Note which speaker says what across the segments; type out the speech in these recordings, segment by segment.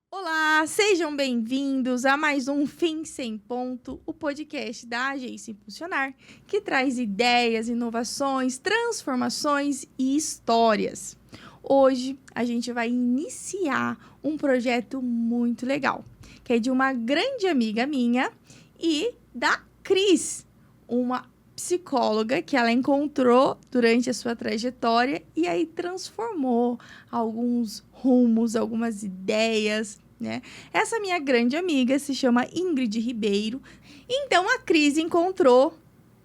Speaker 1: Olá, sejam bem-vindos a mais um Fim Sem Ponto, o podcast da Agência Impulsionar, que traz ideias, inovações, transformações e histórias. Hoje a gente vai iniciar um projeto muito legal, que é de uma grande amiga minha e da Cris, uma psicóloga que ela encontrou durante a sua trajetória e aí transformou alguns rumos, algumas ideias, né? Essa minha grande amiga se chama Ingrid Ribeiro. Então a Cris encontrou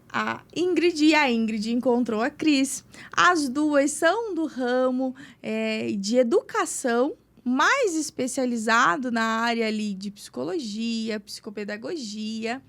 Speaker 1: a Ingrid e a Ingrid encontrou a Cris. As duas são do ramo de educação, mais especializado na área ali de psicologia, psicopedagogia,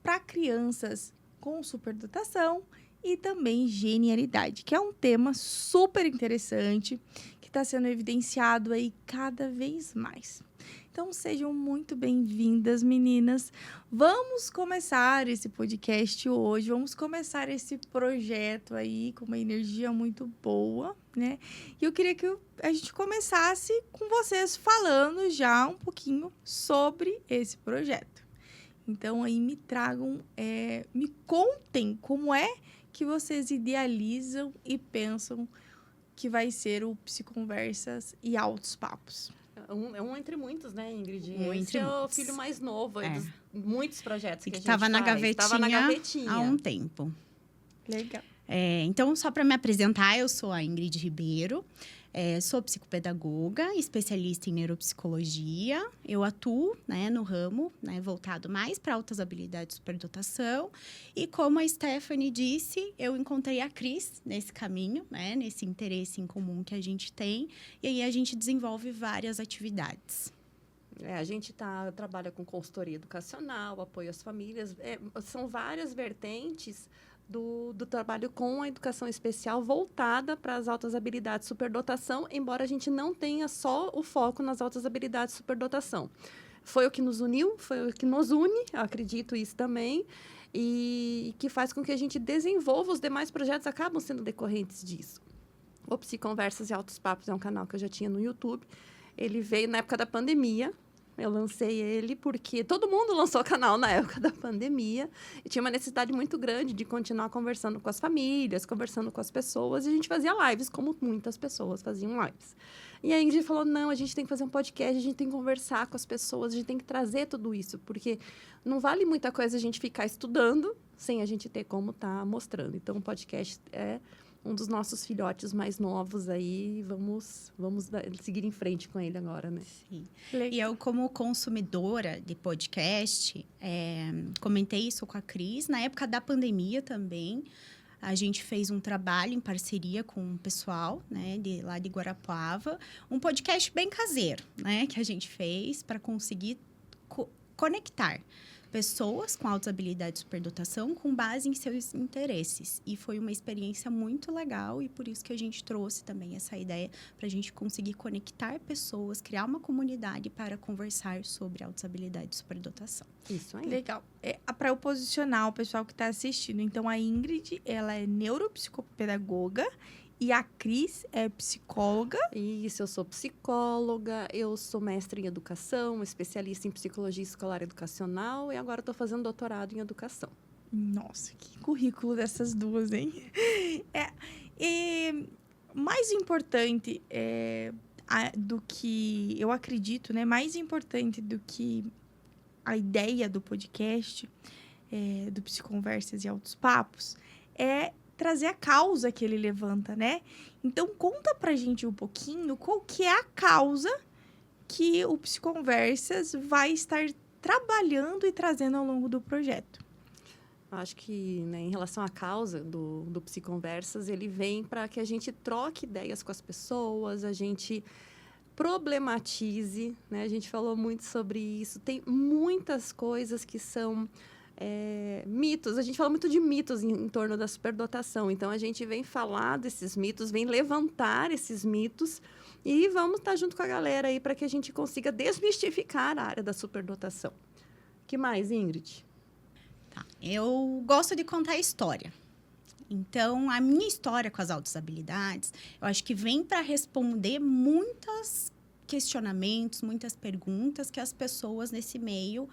Speaker 1: para crianças com superdotação e também genialidade, que é um tema super interessante que está sendo evidenciado aí cada vez mais. Então, sejam muito bem-vindas, meninas. Vamos começar esse podcast hoje, vamos começar esse projeto aí com uma energia muito boa, né? E eu queria que a gente começasse com vocês falando já um pouquinho sobre esse projeto. Então, aí me tragam, me contem como é que vocês idealizam e pensam que vai ser o Psiconversas e Altos Papos.
Speaker 2: É um entre muitos, né, Ingrid?
Speaker 3: Esse
Speaker 2: é o filho mais novo dos muitos projetos que a gente
Speaker 3: estava na
Speaker 2: gavetinha
Speaker 3: há um tempo.
Speaker 1: Legal.
Speaker 3: Então, só para me apresentar, eu sou a Ingrid Ribeiro, sou psicopedagoga, especialista em neuropsicologia. Eu atuo, né, no ramo, né, voltado mais para altas habilidades de superdotação. E como a Stephanie disse, eu encontrei a Cris nesse caminho, né, nesse interesse em comum que a gente tem. E aí a gente desenvolve várias atividades.
Speaker 2: A gente trabalha com consultoria educacional, apoio às famílias. São várias vertentes do trabalho com a educação especial voltada para as altas habilidades de superdotação, embora a gente não tenha só o foco nas altas habilidades de superdotação. Foi o que nos uniu, foi o que nos une, eu acredito isso também, e que faz com que a gente desenvolva os demais projetos, acabam sendo decorrentes disso. O Psiconversas e Altos Papos é um canal que eu já tinha no YouTube. Ele veio na época da pandemia. Eu lancei ele porque todo mundo lançou canal na época da pandemia e tinha uma necessidade muito grande de continuar conversando com as famílias, conversando com as pessoas. E a gente fazia lives, como muitas pessoas faziam lives. E aí a gente falou, não, a gente tem que fazer um podcast, a gente tem que conversar com as pessoas, a gente tem que trazer tudo isso. Porque não vale muita coisa a gente ficar estudando sem a gente ter como estar mostrando. Então, o podcast é um dos nossos filhotes mais novos aí, vamos seguir em frente com ele agora, né?
Speaker 3: Sim. E eu, como consumidora de podcast, comentei isso com a Cris. Na época da pandemia também, a gente fez um trabalho em parceria com o pessoal, né, lá de Guarapuava. Um podcast bem caseiro, né, que a gente fez para conseguir conectar pessoas com altas habilidades de superdotação com base em seus interesses. E foi uma experiência muito legal e por isso que a gente trouxe também essa ideia para a gente conseguir conectar pessoas, criar uma comunidade para conversar sobre altas habilidades de superdotação.
Speaker 1: Isso aí. Legal. Para eu posicionar o pessoal que está assistindo. Então, a Ingrid, ela é neuropsicopedagoga e a Cris é psicóloga.
Speaker 2: Isso, eu sou psicóloga, eu sou mestre em educação, especialista em psicologia escolar educacional e agora estou fazendo doutorado em educação.
Speaker 1: Nossa, que currículo dessas duas, hein? E mais importante do que, eu acredito, né? Mais importante do que a ideia do podcast, do Psiconversas e Altos Papos, é trazer a causa que ele levanta, né? Então, conta pra gente um pouquinho qual que é a causa que o Psiconversas vai estar trabalhando e trazendo ao longo do projeto.
Speaker 2: Acho que, né, em relação à causa do Psiconversas, ele vem para que a gente troque ideias com as pessoas, a gente problematize, né? A gente falou muito sobre isso. Tem muitas coisas que são mitos. A gente fala muito de mitos em torno da superdotação. Então, a gente vem falar desses mitos, vem levantar esses mitos e vamos estar junto com a galera aí para que a gente consiga desmistificar a área da superdotação. O que mais, Ingrid?
Speaker 3: Tá. Eu gosto de contar a história, Então, a minha história com as altas habilidades, eu acho que vem para responder muitos questionamentos, muitas perguntas que as pessoas nesse meio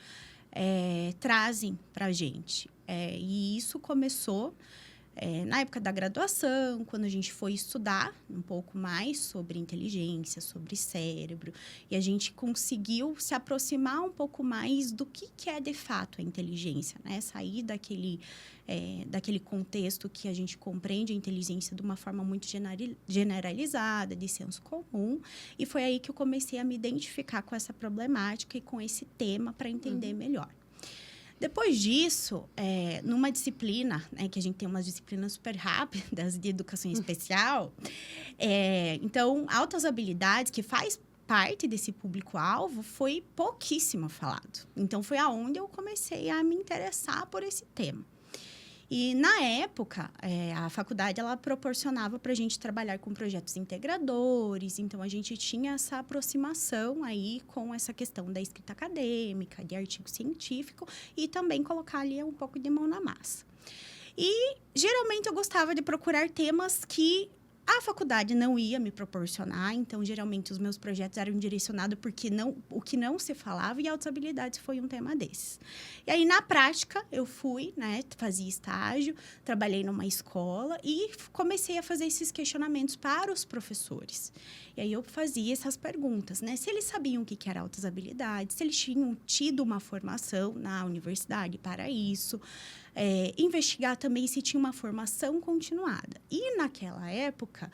Speaker 3: trazem para a gente. E isso começou na época da graduação, quando a gente foi estudar um pouco mais sobre inteligência, sobre cérebro, e a gente conseguiu se aproximar um pouco mais do que é de fato a inteligência, né? Sair daquele contexto que a gente compreende a inteligência de uma forma muito generalizada, de senso comum, e foi aí que eu comecei a me identificar com essa problemática e com esse tema para entender melhor. Depois disso, numa disciplina, né, que a gente tem umas disciplinas super rápidas de educação especial, então, altas habilidades, que faz parte desse público-alvo, foi pouquíssimo falado. Então, foi aonde eu comecei a me interessar por esse tema. E, na época, a faculdade, ela proporcionava para a gente trabalhar com projetos integradores. Então, a gente tinha essa aproximação aí com essa questão da escrita acadêmica, de artigo científico, e também colocar ali um pouco de mão na massa. E, geralmente, eu gostava de procurar temas que a faculdade não ia me proporcionar, então, geralmente, os meus projetos eram direcionados porque o que não se falava, e altas habilidades foi um tema desses. E aí, na prática, eu fui, né, fazia estágio, trabalhei numa escola e comecei a fazer esses questionamentos para os professores. E aí, eu fazia essas perguntas, né, se eles sabiam o que era altas habilidades, se eles tinham tido uma formação na universidade para isso, investigar também se tinha uma formação continuada. E, naquela época,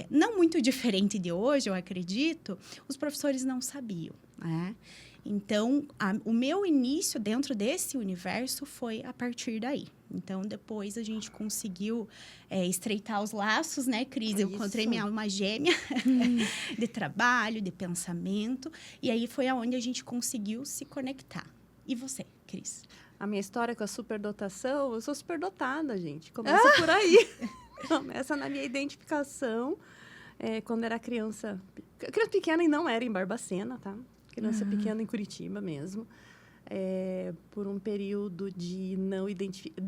Speaker 3: não muito diferente de hoje, eu acredito, os professores não sabiam, né? Então, o meu início dentro desse universo foi a partir daí. Então, depois a gente conseguiu estreitar os laços, né, Cris? Eu encontrei minha alma gêmea de trabalho, de pensamento, e aí foi aonde a gente conseguiu se conectar. E você, Cris?
Speaker 2: A minha história com a superdotação, eu sou superdotada, gente. Começa por aí. Começa na minha identificação. Quando era criança pequena e não era em Barbacena, tá? Criança pequena em Curitiba mesmo. Por um período de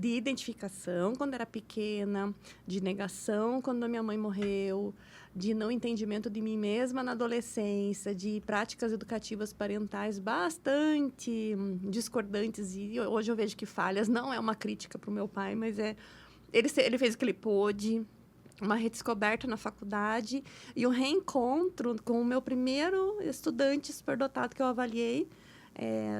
Speaker 2: identificação quando era pequena, de negação quando a minha mãe morreu, de não entendimento de mim mesma na adolescência, de práticas educativas parentais bastante discordantes. E hoje eu vejo que falhas. Não é uma crítica para o meu pai, mas ele fez o que ele pôde. Uma redescoberta na faculdade e um reencontro com o meu primeiro estudante superdotado que eu avaliei,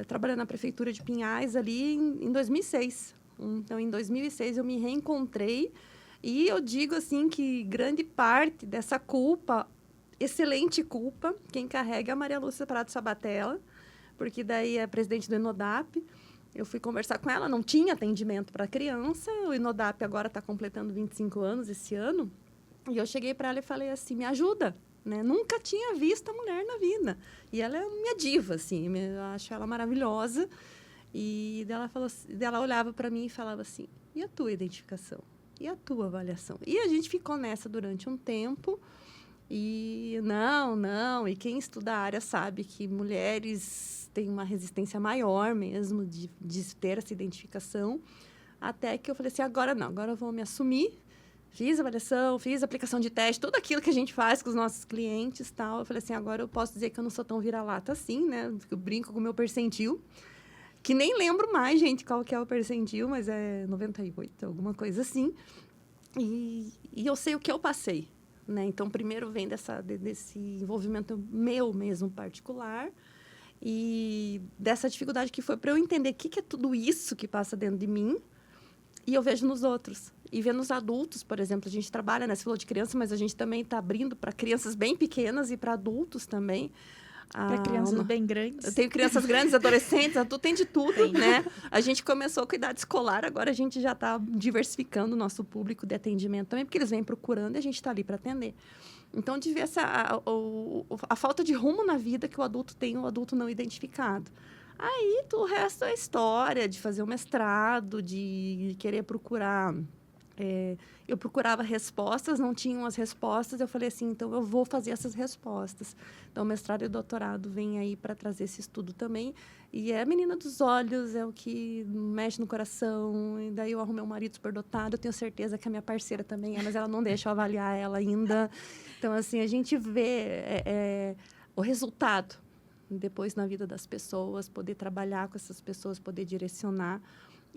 Speaker 2: trabalhando na prefeitura de Pinhais ali em 2006. Então, em 2006, eu me reencontrei e eu digo assim que grande parte dessa culpa, excelente culpa, quem carrega é a Maria Lúcia Prado Sabatella, porque daí é presidente do Enodap. Eu fui conversar com ela, não tinha atendimento para criança, o Enodap agora está completando 25 anos esse ano, e eu cheguei para ela e falei assim, me ajuda, né? Nunca tinha visto a mulher na vida, e ela é minha diva, assim, eu acho ela maravilhosa, e ela olhava para mim e falava assim, e a tua identificação? E a tua avaliação? E a gente ficou nessa durante um tempo, e e quem estuda a área sabe que mulheres têm uma resistência maior mesmo de ter essa identificação, até que eu falei assim, agora eu vou me assumir, fiz avaliação, fiz aplicação de teste, tudo aquilo que a gente faz com os nossos clientes, tal. Eu falei assim, agora eu posso dizer que eu não sou tão vira-lata assim, né, eu brinco com o meu percentil, que nem lembro mais, gente, qual que é o percentil, mas é 98, alguma coisa assim, e eu sei o que eu passei. Né? Então, primeiro vem desse envolvimento meu mesmo particular e dessa dificuldade que foi para eu entender o que é tudo isso que passa dentro de mim e eu vejo nos outros. E ver nos adultos, por exemplo, a gente trabalha, né? Você falou de criança, mas a gente também está abrindo para crianças bem pequenas e para adultos também.
Speaker 1: Para crianças bem grandes.
Speaker 2: Eu tenho crianças grandes, adolescentes, adultos, tem de tudo, né? A gente começou com a idade escolar, agora a gente já está diversificando o nosso público de atendimento também, porque eles vêm procurando e a gente está ali para atender. Então, de ver a falta de rumo na vida que o adulto tem, o adulto não identificado. Aí, o resto é história de fazer um mestrado, de querer procurar eu procurava respostas, não tinham as respostas, eu falei assim, então eu vou fazer essas respostas. Então, o mestrado e o doutorado vêm aí para trazer esse estudo também. E é a menina dos olhos, é o que mexe no coração. E daí eu arrumei um marido superdotado, eu tenho certeza que a minha parceira também é, mas ela não deixa eu avaliar ela ainda. Então, assim, a gente vê o resultado depois na vida das pessoas, poder trabalhar com essas pessoas, poder direcionar.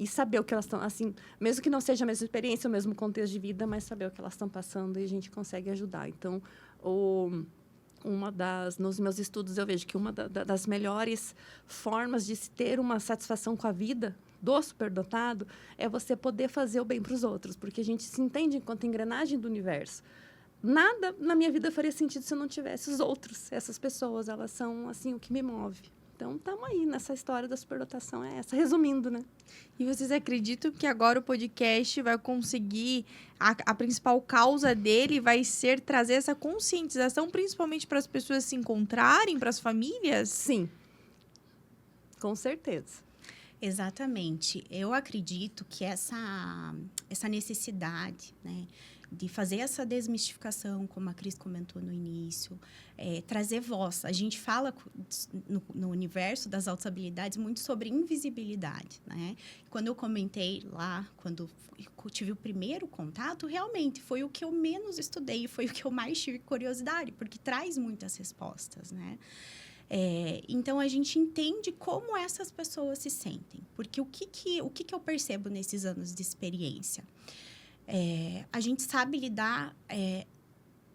Speaker 2: E saber o que elas estão, assim, mesmo que não seja a mesma experiência, o mesmo contexto de vida, mas saber o que elas estão passando e a gente consegue ajudar. Então, nos meus estudos, eu vejo que uma das melhores formas de se ter uma satisfação com a vida do superdotado é você poder fazer o bem para os outros, porque a gente se entende enquanto engrenagem do universo. Nada na minha vida faria sentido se eu não tivesse os outros, essas pessoas, elas são, assim, o que me move. Então, estamos aí nessa história da superdotação, é essa, resumindo, né?
Speaker 1: E vocês acreditam que agora o podcast vai conseguir, a principal causa dele vai ser trazer essa conscientização, principalmente para as pessoas se encontrarem, para as famílias?
Speaker 2: Sim, com certeza.
Speaker 3: Exatamente. Eu acredito que essa necessidade, né, de fazer essa desmistificação, como a Cris comentou no início, trazer voz. A gente fala no universo das altas habilidades muito sobre invisibilidade, né? Quando eu comentei lá, quando eu tive o primeiro contato, realmente foi o que eu menos estudei, foi o que eu mais tive curiosidade, porque traz muitas respostas, né? Então, a gente entende como essas pessoas se sentem. Porque o que eu percebo nesses anos de experiência? A gente sabe lidar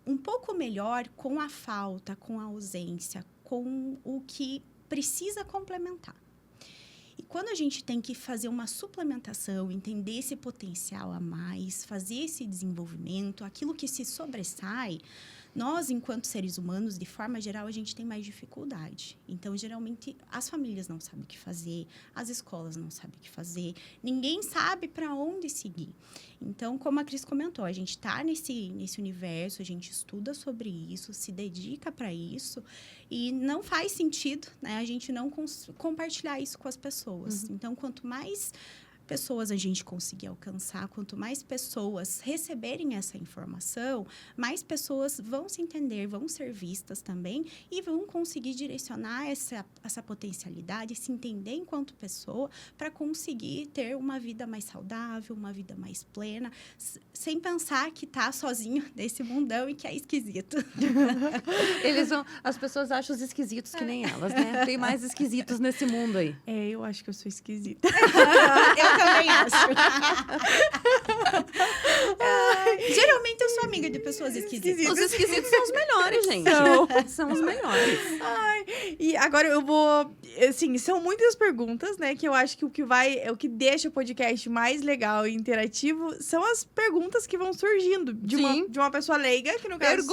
Speaker 3: um pouco melhor com a falta, com a ausência, com o que precisa complementar. E quando a gente tem que fazer uma suplementação, entender esse potencial a mais, fazer esse desenvolvimento, aquilo que se sobressai, nós, enquanto seres humanos, de forma geral, a gente tem mais dificuldade. Então, geralmente, as famílias não sabem o que fazer, as escolas não sabem o que fazer, ninguém sabe para onde seguir. Então, como a Cris comentou, a gente está nesse universo, a gente estuda sobre isso, se dedica para isso, e não faz sentido, né, a gente não compartilhar isso com as pessoas. Uhum. Então, quanto mais pessoas a gente conseguir alcançar, quanto mais pessoas receberem essa informação, mais pessoas vão se entender, vão ser vistas também e vão conseguir direcionar essa potencialidade, se entender enquanto pessoa para conseguir ter uma vida mais saudável, uma vida mais plena, sem pensar que tá sozinho nesse mundão e que é esquisito.
Speaker 2: As pessoas acham os esquisitos que nem elas, né? Tem mais esquisitos nesse mundo aí.
Speaker 1: Eu acho que eu sou esquisita.
Speaker 3: Eu também acho. Geralmente eu sou amiga de pessoas esquisitas.
Speaker 2: Os esquisitos são os melhores, gente. São os melhores.
Speaker 1: E agora eu vou... Assim, são muitas perguntas, né? Que eu acho que o que deixa o podcast mais legal e interativo são as perguntas que vão surgindo de uma pessoa leiga, que no caso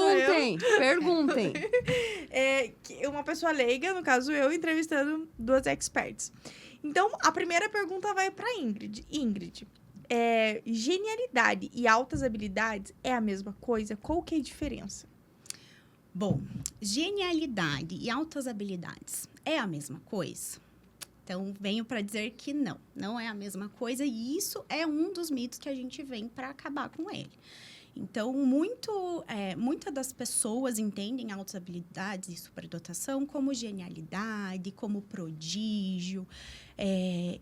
Speaker 2: Perguntem.
Speaker 1: Uma pessoa leiga, no caso eu, entrevistando duas experts. Então, a primeira pergunta vai para Ingrid. Ingrid, genialidade e altas habilidades é a mesma coisa? Qual que é a diferença?
Speaker 3: Bom, genialidade e altas habilidades é a mesma coisa? Então, venho para dizer que não é a mesma coisa, e isso é um dos mitos que a gente vem para acabar com ele. Então, muitas das pessoas entendem altas habilidades e superdotação como genialidade, como prodígio.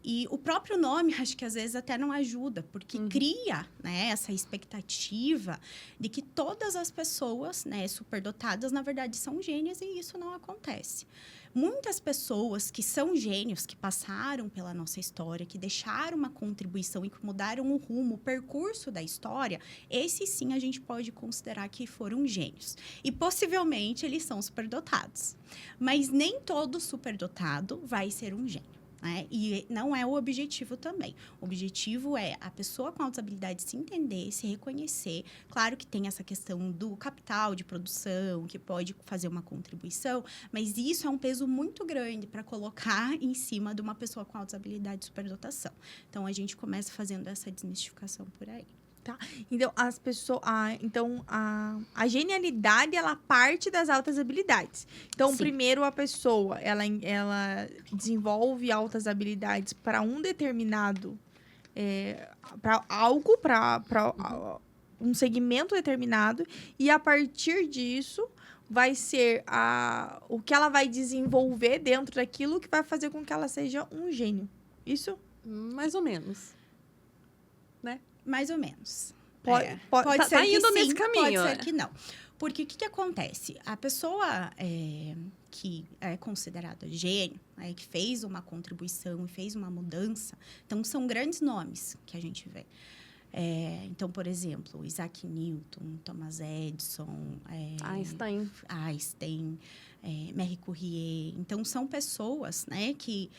Speaker 3: E o próprio nome, acho que às vezes até não ajuda, porque cria, né, essa expectativa de que todas as pessoas, né, superdotadas, na verdade, são gênias, e isso não acontece. Muitas pessoas que são gênios, que passaram pela nossa história, que deixaram uma contribuição e que mudaram o rumo, o percurso da história, esses sim a gente pode considerar que foram gênios. E possivelmente eles são superdotados. Mas nem todo superdotado vai ser um gênio. E não é o objetivo também. O objetivo é a pessoa com altas habilidades se entender, se reconhecer. Claro que tem essa questão do capital de produção, que pode fazer uma contribuição, mas isso é um peso muito grande para colocar em cima de uma pessoa com altas habilidades de superdotação. Então, a gente começa fazendo essa desmistificação por aí.
Speaker 1: Tá? Então, a genialidade, ela parte das altas habilidades. Então, primeiro, a pessoa, ela desenvolve altas habilidades para um determinado para algo, para um segmento determinado, e a partir disso vai ser o que ela vai desenvolver dentro daquilo que vai fazer com que ela seja um gênio. Isso?
Speaker 2: Mais ou menos. Né?
Speaker 3: Mais ou menos.
Speaker 1: Pode
Speaker 3: ser que
Speaker 2: indo
Speaker 3: sim,
Speaker 2: nesse caminho,
Speaker 3: pode ser que não. Porque o que acontece? A pessoa que é considerada gênio, que fez uma contribuição e fez uma mudança, então são grandes nomes que a gente vê. Então, por exemplo, Isaac Newton, Thomas Edison, Einstein, Marie Curie. Então, são pessoas, né, que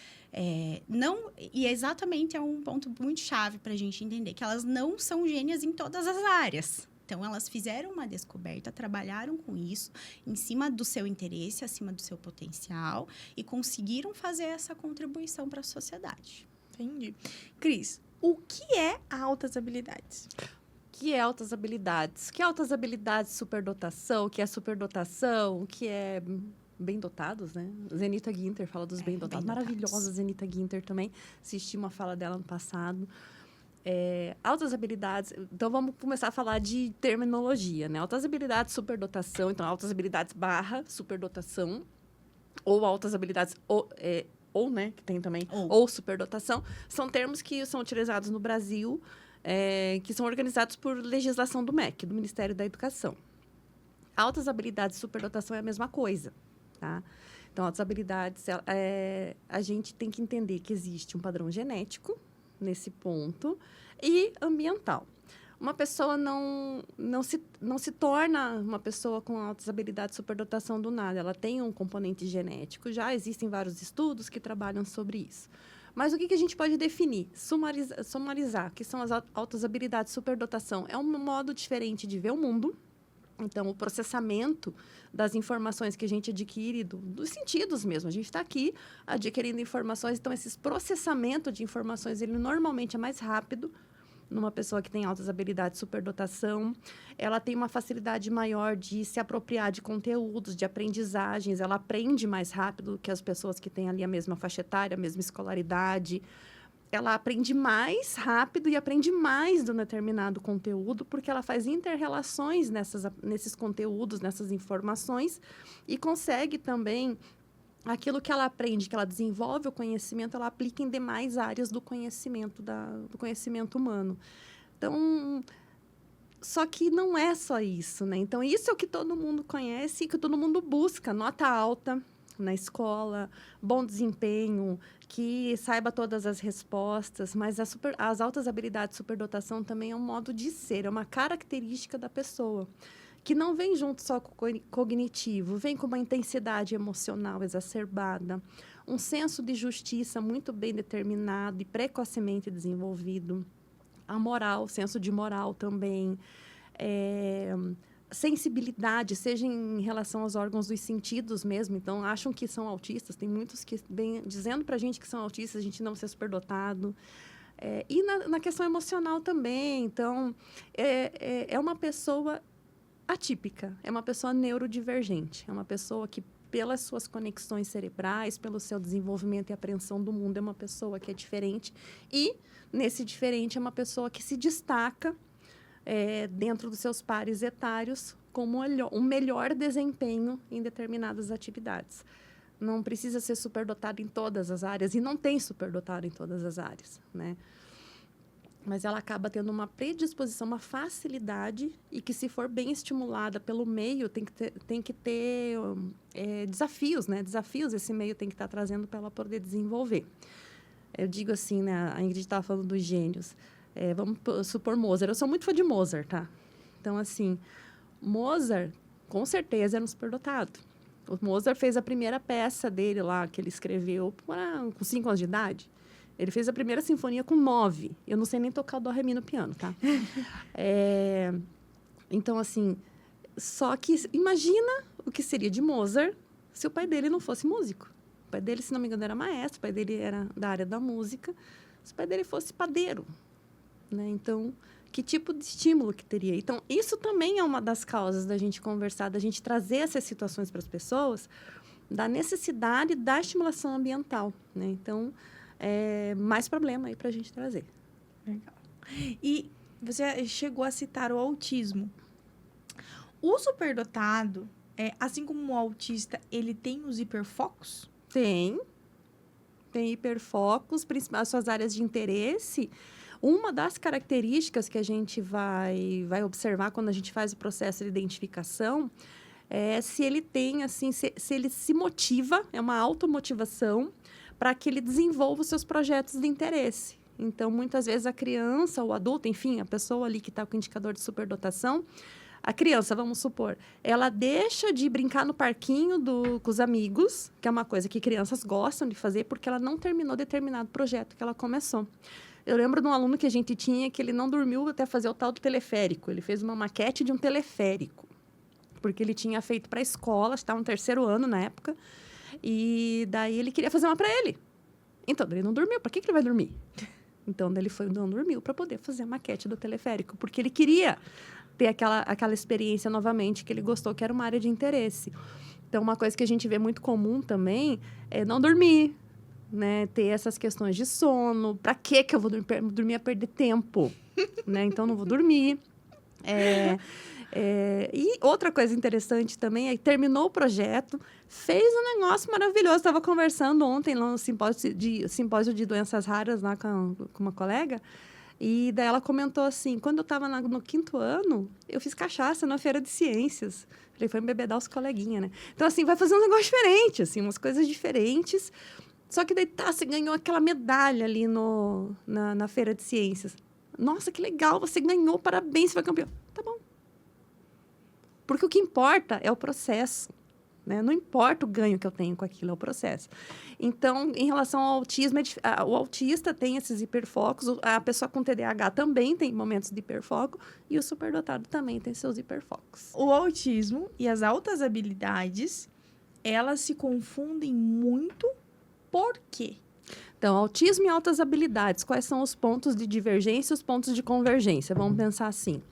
Speaker 3: não... E exatamente é um ponto muito chave para a gente entender, que elas não são gênias em todas as áreas. Então, elas fizeram uma descoberta, trabalharam com isso, em cima do seu interesse, acima do seu potencial, e conseguiram fazer essa contribuição para a sociedade.
Speaker 1: Entendi. Cris, o que é altas habilidades?
Speaker 2: O que é altas habilidades? O que é altas habilidades, superdotação? O que é superdotação? O que é bem dotados, né? Zenita Ginter fala dos bem dotados. Maravilhosa Zenita Ginter também. Assisti uma fala dela no passado. Altas habilidades... Então, vamos começar a falar de terminologia, né? Altas habilidades, superdotação. Então, altas habilidades / superdotação. Ou altas habilidades... ou, né, que tem também, ou superdotação, são termos que são utilizados no Brasil, que são organizados por legislação do MEC, do Ministério da Educação. Altas habilidades e superdotação é a mesma coisa, tá? Então, altas habilidades, a gente tem que entender que existe um padrão genético nesse ponto e ambiental. Uma pessoa não se torna uma pessoa com altas habilidades de superdotação do nada. Ela tem um componente genético. Já existem vários estudos que trabalham sobre isso. Mas o que a gente pode definir? Sumarizar, que são as altas habilidades de superdotação. É um modo diferente de ver o mundo. Então, o processamento das informações que a gente adquire, dos sentidos mesmo. A gente está aqui adquirindo informações. Então, esse processamento de informações, ele normalmente é mais rápido numa pessoa que tem altas habilidades de superdotação. Ela tem uma facilidade maior de se apropriar de conteúdos, de aprendizagens. Ela aprende mais rápido do que as pessoas que têm ali a mesma faixa etária, a mesma escolaridade. Ela aprende mais rápido e aprende mais de um determinado conteúdo, porque ela faz inter-relações nesses conteúdos, nessas informações, e consegue também... Aquilo que ela aprende, que ela desenvolve o conhecimento, ela aplica em demais áreas do conhecimento, do conhecimento humano. Então, só que não é só isso, né? Então, isso é o que todo mundo conhece e que todo mundo busca. Nota alta na escola, bom desempenho, que saiba todas as respostas. Mas as altas habilidades de superdotação também é um modo de ser, é uma característica da pessoa, que não vem junto só com o cognitivo, vem com uma intensidade emocional exacerbada, um senso de justiça muito bem determinado e precocemente desenvolvido, a moral, senso de moral também, sensibilidade, seja em relação aos órgãos dos sentidos mesmo. Então, acham que são autistas, tem muitos que vêm dizendo para a gente que são autistas, a gente não ser superdotado. E na questão emocional também. Então, é uma pessoa atípica, é uma pessoa neurodivergente, é uma pessoa que, pelas suas conexões cerebrais, pelo seu desenvolvimento e apreensão do mundo, é uma pessoa que é diferente. E, nesse diferente, é uma pessoa que se destaca dentro dos seus pares etários como um melhor desempenho em determinadas atividades. Não precisa ser superdotado em todas as áreas, e não tem superdotado em todas as áreas, né? Mas ela acaba tendo uma predisposição, uma facilidade, e que, se for bem estimulada pelo meio, tem que ter desafios, né? Desafios esse meio tem que estar trazendo para ela poder desenvolver. Eu digo assim, né? A Ingrid estava falando dos gênios. Vamos supor Mozart. Eu sou muito fã de Mozart, tá? Então, assim, Mozart, com certeza, era um superdotado. O Mozart fez a primeira peça dele lá, que ele escreveu com 5 anos de idade. Ele fez a primeira sinfonia com 9. Eu não sei nem tocar o dó, ré, mi no piano, tá? Então, assim... Só que imagina o que seria de Mozart se o pai dele não fosse músico. O pai dele, se não me engano, era maestro. O pai dele era da área da música. Se o pai dele fosse padeiro, né? Então, que tipo de estímulo que teria? Então, isso também é uma das causas da gente conversar, da gente trazer essas situações para as pessoas, da necessidade da estimulação ambiental, né? Então... mais problema aí para a gente trazer.
Speaker 1: Legal. E você chegou a citar o autismo. O superdotado, assim como o autista, ele tem os hiperfocos?
Speaker 2: Tem hiperfocos, principalmente as suas áreas de interesse. Uma das características que a gente vai observar quando a gente faz o processo de identificação é se ele tem, assim, se ele se motiva, é uma automotivação, para que ele desenvolva os seus projetos de interesse. Então, muitas vezes, a criança, o adulto, enfim, a pessoa ali que está com o indicador de superdotação, a criança, vamos supor, ela deixa de brincar no parquinho com os amigos, que é uma coisa que crianças gostam de fazer, porque ela não terminou determinado projeto que ela começou. Eu lembro de um aluno que a gente tinha que ele não dormiu até fazer o tal do teleférico. Ele fez uma maquete de um teleférico, porque ele tinha feito para a escola, estava no 3º ano na época, e daí ele queria fazer uma para ele. Então, ele não dormiu. Para que ele vai dormir? Então, ele não dormiu para poder fazer a maquete do teleférico, porque ele queria ter aquela experiência novamente que ele gostou, que era uma área de interesse. Então, uma coisa que a gente vê muito comum também é não dormir, né? Ter essas questões de sono. Para que eu vou dormir a perder tempo? Né? Então, não vou dormir. E outra coisa interessante também é que terminou o projeto, fez um negócio maravilhoso. Estava conversando ontem lá no simpósio de doenças raras lá com uma colega. E daí ela comentou assim, quando eu estava no 5º ano, eu fiz cachaça na feira de ciências. Falei, foi embebedar os coleguinhas, né? Então, assim, vai fazer um negócio diferente, assim, umas coisas diferentes. Só que daí, você ganhou aquela medalha ali na feira de ciências. Nossa, que legal, você ganhou, parabéns, você foi campeão. Tá bom. Porque o que importa é o processo. Né? Não importa o ganho que eu tenho com aquilo, é o processo. Então, em relação ao autismo, o autista tem esses hiperfocos, a pessoa com TDAH também tem momentos de hiperfoco, e o superdotado também tem seus hiperfocos.
Speaker 1: O autismo e as altas habilidades, elas se confundem muito. Por quê?
Speaker 2: Então, autismo e altas habilidades, quais são os pontos de divergência e os pontos de convergência? Vamos pensar assim.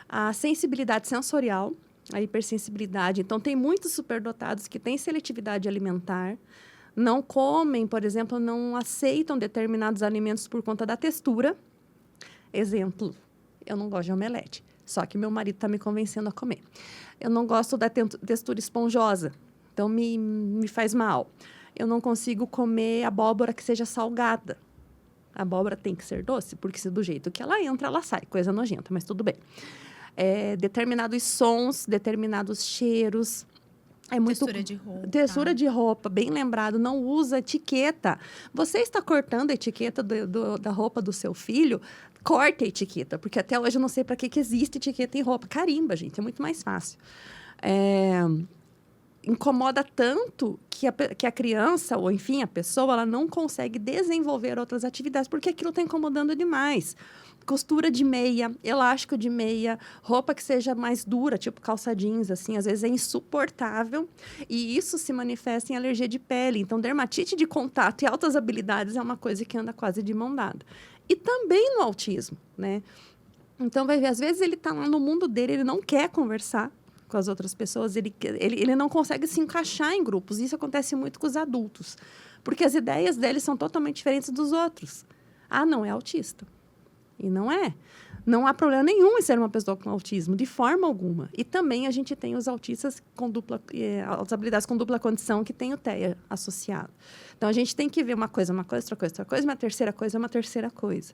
Speaker 2: A sensibilidade sensorial, a hipersensibilidade. Então, tem muitos superdotados que têm seletividade alimentar, não comem, por exemplo, não aceitam determinados alimentos por conta da textura. Exemplo, eu não gosto de omelete, só que meu marido está me convencendo a comer. Eu não gosto da textura esponjosa, então me faz mal. Eu não consigo comer abóbora que seja salgada. A abóbora tem que ser doce, porque se do jeito que ela entra, ela sai. Coisa nojenta, mas tudo bem. Determinados sons, determinados cheiros.
Speaker 3: Textura de roupa.
Speaker 2: Textura de roupa, bem lembrado. Não usa etiqueta. Você está cortando a etiqueta da roupa do seu filho? Corte a etiqueta, porque até hoje eu não sei para que existe etiqueta em roupa. Carimba, gente, é muito mais fácil. Incomoda tanto que a criança, ou enfim, a pessoa, ela não consegue desenvolver outras atividades, porque aquilo está incomodando demais. Costura de meia, elástico de meia, roupa que seja mais dura, tipo calça jeans, assim, às vezes é insuportável. E isso se manifesta em alergia de pele. Então, dermatite de contato e altas habilidades é uma coisa que anda quase de mão dada. E também no autismo, né? Então, vai ver, às vezes ele está lá no mundo dele, ele não quer conversar com as outras pessoas, ele não consegue se encaixar em grupos. Isso acontece muito com os adultos, porque as ideias deles são totalmente diferentes dos outros. Ah, não, é autista. E não é. Não há problema nenhum em ser uma pessoa com autismo, de forma alguma. E também a gente tem os autistas com as habilidades com dupla condição, que tem o TEA associado. Então, a gente tem que ver uma coisa, outra coisa, uma terceira coisa.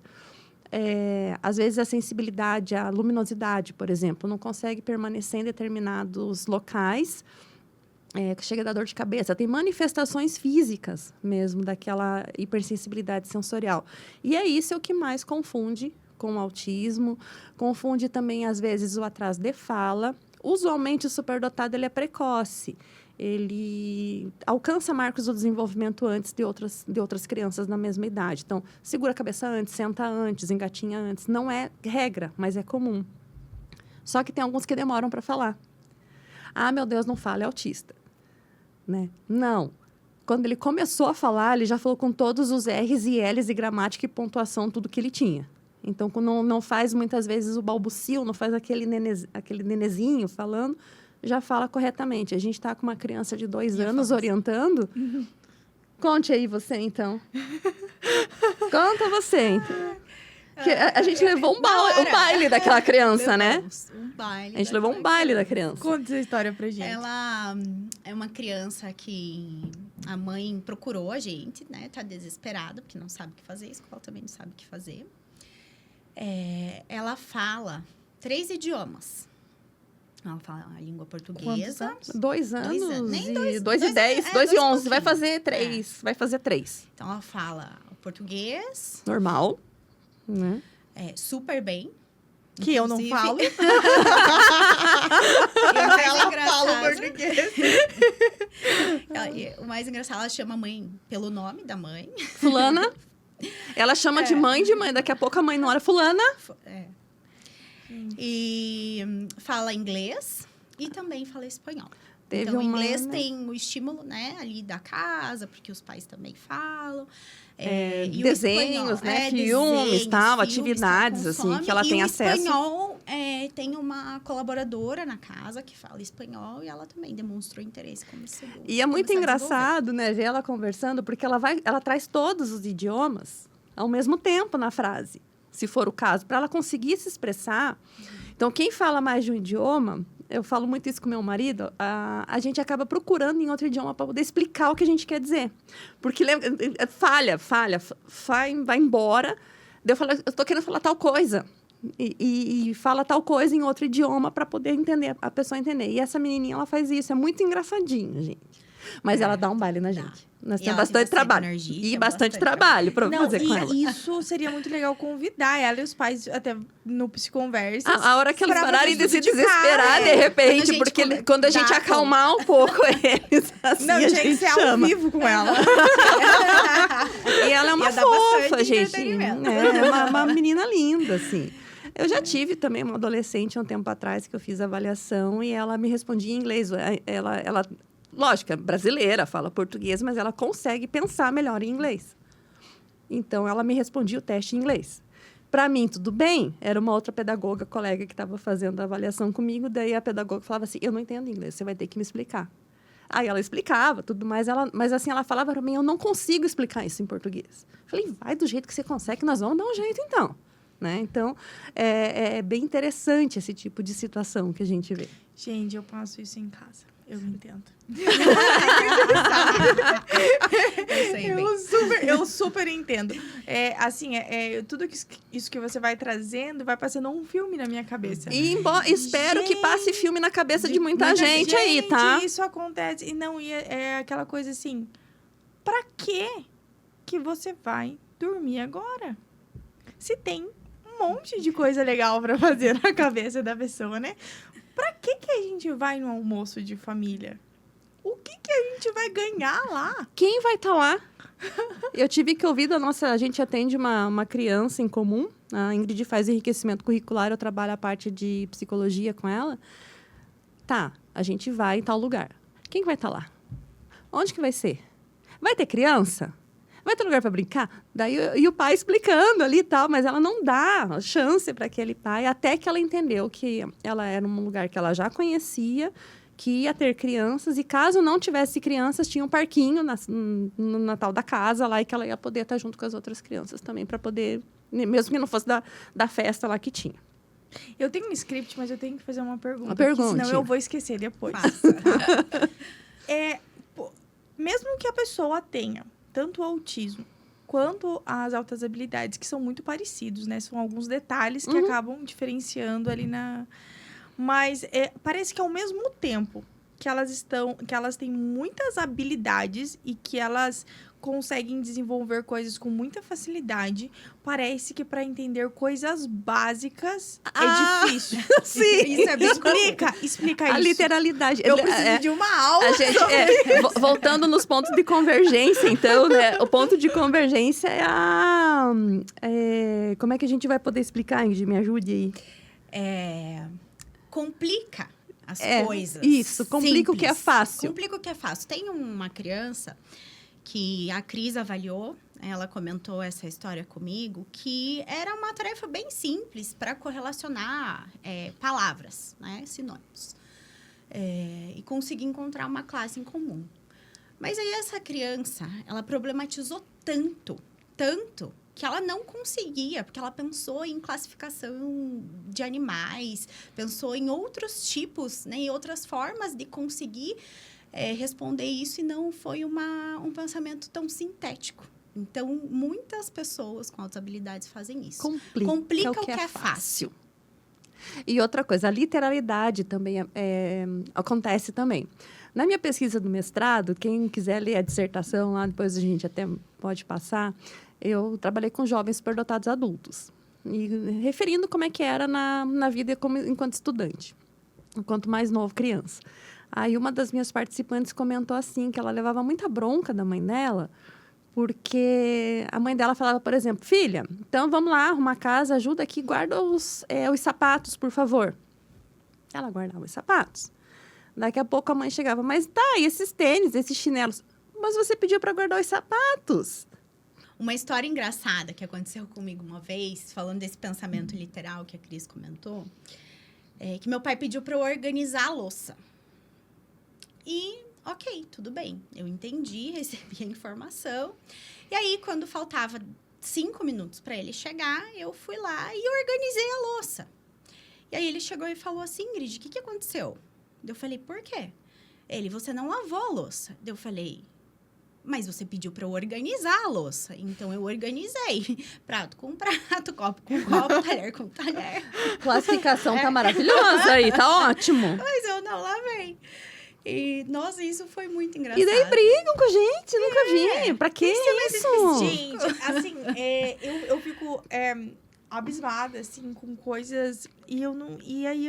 Speaker 2: Às vezes, a sensibilidade, a luminosidade, por exemplo, não consegue permanecer em determinados locais, chega a dar dor de cabeça. Tem manifestações físicas mesmo daquela hipersensibilidade sensorial. E é isso o que mais confunde com o autismo. Confunde também, às vezes, o atraso de fala. Usualmente, o superdotado ele é precoce. Ele alcança marcos do desenvolvimento antes de outras crianças na mesma idade. Então, segura a cabeça antes, senta antes, engatinha antes. Não é regra, mas é comum. Só que tem alguns que demoram para falar. Ah, meu Deus, não fala, é autista. Né? Não. Quando ele começou a falar, ele já falou com todos os R's e L's e gramática e pontuação, tudo que ele tinha. Então, quando não faz muitas vezes o balbucio, não faz aquele nenezinho falando, já fala corretamente. A gente está com uma criança de 2 anos orientando. Conte aí você, então. Conta você, então. Que a gente levou um baile daquela criança, né?
Speaker 3: Levamos um baile.
Speaker 2: A gente levou um baile da criança.
Speaker 1: Conta essa história pra gente.
Speaker 3: Ela é uma criança que a mãe procurou a gente, né? Tá desesperada, porque não sabe o que fazer. A escola também não sabe o que fazer. Ela fala 3 idiomas. Ela fala a língua portuguesa.
Speaker 2: 2 anos.
Speaker 3: 2 anos. Nem
Speaker 2: E
Speaker 3: 2,
Speaker 2: 2 e 10, 2
Speaker 3: 2
Speaker 2: e
Speaker 3: e
Speaker 2: 11. Vai
Speaker 3: pouquinho.
Speaker 2: fazer 3. Vai fazer 3.
Speaker 3: Então, ela fala o português
Speaker 2: Normal. Né?
Speaker 3: super bem.
Speaker 1: Que eu não
Speaker 3: Inclusive-
Speaker 1: falo.
Speaker 3: Ela
Speaker 1: fala o português.
Speaker 3: O mais engraçado, ela chama a mãe pelo nome da mãe.
Speaker 2: Fulana. Ela chama de mãe. Daqui a pouco a mãe não era fulana.
Speaker 3: E fala inglês e também fala espanhol.
Speaker 2: Teve
Speaker 3: Então, o
Speaker 2: uma,
Speaker 3: inglês
Speaker 2: né?
Speaker 3: tem o estímulo, né, ali da casa, porque os pais também falam. E o
Speaker 2: Desenhos,
Speaker 3: espanhol,
Speaker 2: né? Filmes, tal, atividades, assim, que ela tem acesso.
Speaker 3: E o espanhol, tem uma colaboradora na casa que fala espanhol e ela também demonstrou interesse como segundo.
Speaker 2: E é muito engraçado, né, ver ela conversando, porque ela traz todos os idiomas ao mesmo tempo na frase, se for o caso, para ela conseguir se expressar. Então, quem fala mais de um idioma, eu falo muito isso com meu marido, a gente acaba procurando em outro idioma para poder explicar o que a gente quer dizer. Porque vai embora. Daí eu falo, eu estou querendo falar tal coisa. E fala tal coisa em outro idioma para poder entender, a pessoa entender. E essa menininha, ela faz isso. É muito engraçadinho, gente. Mas ela dá um baile na gente. Nós
Speaker 3: E
Speaker 2: temos
Speaker 3: ela tem
Speaker 2: bastante trabalho.
Speaker 3: energia,
Speaker 2: E
Speaker 3: tem
Speaker 2: bastante
Speaker 3: bastante
Speaker 2: trabalho para
Speaker 1: Não,
Speaker 2: fazer com ela.
Speaker 1: e isso seria muito legal convidar ela e os pais até no Psiconversas.
Speaker 2: A hora que eles
Speaker 1: pra
Speaker 2: pararem
Speaker 1: fazer
Speaker 2: de se
Speaker 1: tudo de
Speaker 2: desesperar,
Speaker 1: cara,
Speaker 2: de repente,
Speaker 3: Quando a gente
Speaker 2: porque quando a gente
Speaker 3: dá
Speaker 2: acalmar um pouco eles, assim,
Speaker 1: Não,
Speaker 2: a
Speaker 1: tinha que
Speaker 2: gente
Speaker 1: ser ao
Speaker 2: chama.
Speaker 1: vivo com ela.
Speaker 2: E ela é uma
Speaker 3: Ia dar bastante
Speaker 2: fofa, gente.
Speaker 3: entretenimento.
Speaker 2: É uma menina linda, assim. Eu já tive também uma adolescente há um tempo atrás que eu fiz a avaliação e ela me respondia em inglês. Ela lógico, é brasileira, fala português, mas ela consegue pensar melhor em inglês. Então, ela me respondia o teste em inglês. Para mim, tudo bem. Era uma outra pedagoga, colega, que estava fazendo a avaliação comigo. Daí, a pedagoga falava assim, eu não entendo inglês, você vai ter que me explicar. Aí, ela explicava, tudo mais. Mas, assim, ela falava para mim, eu não consigo explicar isso em português. Falei, vai do jeito que você consegue, nós vamos dar um jeito, então. Né? Então, é bem interessante esse tipo de situação que a gente vê.
Speaker 1: Gente, eu passo isso em casa. Eu entendo.
Speaker 3: Eu sei bem.
Speaker 1: Eu super entendo. Tudo isso que você vai trazendo vai passando um filme na minha cabeça.
Speaker 2: E espero que passe filme na cabeça de muita gente aí, tá?
Speaker 1: Isso acontece. E não, é aquela coisa assim, pra que você vai dormir agora? Se tem um monte de coisa legal pra fazer na cabeça da pessoa, né? Pra que a gente vai no almoço de família? O que a gente vai ganhar lá?
Speaker 2: Quem vai estar lá? Eu tive que ouvir a gente atende uma criança em comum. A Ingrid faz enriquecimento curricular, eu trabalho a parte de psicologia com ela. Tá, a gente vai em tal lugar. Quem vai estar lá? Onde que vai ser? Vai ter criança? Vai ter lugar para brincar? Daí, e o pai explicando ali e tal, mas ela não dá chance para aquele pai, até que ela entendeu que ela era um lugar que ela já conhecia, que ia ter crianças, e caso não tivesse crianças, tinha um parquinho no Natal da casa lá, e que ela ia poder estar junto com as outras crianças também, para poder, mesmo que não fosse da festa lá que tinha.
Speaker 1: Eu tenho um script, mas eu tenho que fazer uma pergunta.
Speaker 2: Uma pergunta.
Speaker 1: Senão eu vou esquecer depois. Mesmo que a pessoa tenha tanto o autismo quanto as altas habilidades, que são muito parecidos, né? São alguns detalhes que acabam diferenciando ali na... Mas parece que ao mesmo tempo que elas têm muitas habilidades e que elas conseguem desenvolver coisas com muita facilidade, parece que para entender coisas básicas é difícil.
Speaker 2: Sim.
Speaker 1: Isso é bem explica isso.
Speaker 2: A literalidade.
Speaker 1: Eu preciso de uma aula.
Speaker 2: A gente, voltando nos pontos de convergência, então, né? O ponto de convergência como é que a gente vai poder explicar, Ingrid? Me ajude aí.
Speaker 3: Complica as coisas.
Speaker 2: Isso, complica o que é fácil.
Speaker 3: Complica o que é fácil. Tem uma criança que a Cris avaliou, ela comentou essa história comigo, que era uma tarefa bem simples para correlacionar palavras, né, sinônimos. E conseguir encontrar uma classe em comum. Mas aí essa criança, ela problematizou tanto que ela não conseguia, porque ela pensou em classificação de animais, pensou em outros tipos, né, em outras formas de conseguir responder isso, e não foi um pensamento tão sintético. Então, muitas pessoas com altas habilidades fazem isso. Complica o que é fácil.
Speaker 2: E outra coisa, a literalidade também acontece também. Na minha pesquisa do mestrado, quem quiser ler a dissertação lá, depois a gente até pode passar, eu trabalhei com jovens superdotados adultos. E referindo como é que era na vida enquanto estudante, enquanto mais novo, criança. Aí uma das minhas participantes comentou assim, que ela levava muita bronca da mãe dela, porque a mãe dela falava, por exemplo, filha, então vamos lá, arrumar a casa, ajuda aqui, guarda os sapatos, por favor. Ela guardava os sapatos. Daqui a pouco a mãe chegava, mas tá, e esses tênis, esses chinelos? Mas você pediu para guardar os sapatos.
Speaker 3: Uma história engraçada que aconteceu comigo uma vez, falando desse pensamento literal que a Cris comentou, é que meu pai pediu para eu organizar a louça. E, ok, tudo bem. Eu entendi, recebi a informação. E aí, quando faltava 5 minutos para ele chegar, eu fui lá e organizei a louça. E aí, ele chegou e falou assim, Ingrid, o que aconteceu? Eu falei, por quê? Ele, você não lavou a louça. Eu falei, mas você pediu para eu organizar a louça. Então, eu organizei. Prato com prato, copo com copo, talher com talher.
Speaker 2: Classificação tá maravilhosa aí, tá ótimo.
Speaker 3: Mas eu não lavei. E, nossa, isso foi muito engraçado.
Speaker 2: E daí brigam com a gente, nunca vi. Pra que isso?
Speaker 1: Gente, assim, eu fico abismada, assim, com coisas... E aí,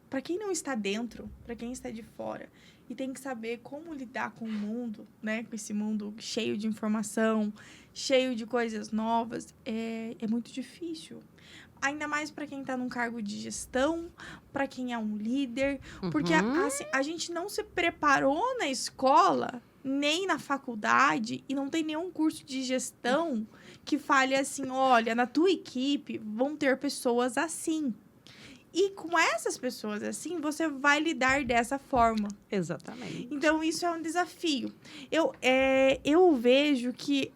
Speaker 1: pra quem não está dentro, pra quem está de fora, e tem que saber como lidar com o mundo, né? Com esse mundo cheio de informação, cheio de coisas novas, é muito difícil. Ainda mais para quem está num cargo de gestão, para quem é um líder. Porque assim, a gente não se preparou na escola, nem na faculdade, e não tem nenhum curso de gestão que fale assim, olha, na tua equipe vão ter pessoas assim. E com essas pessoas assim, você vai lidar dessa forma.
Speaker 2: Exatamente.
Speaker 1: Então, isso é um desafio. Eu vejo que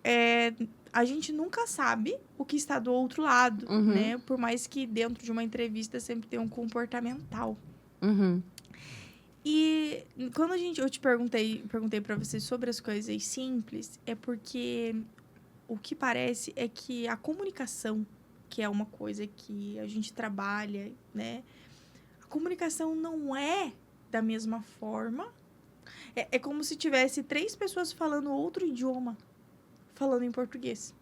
Speaker 1: a gente nunca sabe o que está do outro lado, né? Por mais que dentro de uma entrevista sempre tenha um comportamental. E quando eu te perguntei para você sobre as coisas simples, é porque o que parece é que a comunicação, que é uma coisa que a gente trabalha, né? A comunicação não é da mesma forma. É como se tivesse 3 pessoas falando outro idioma, falando em português.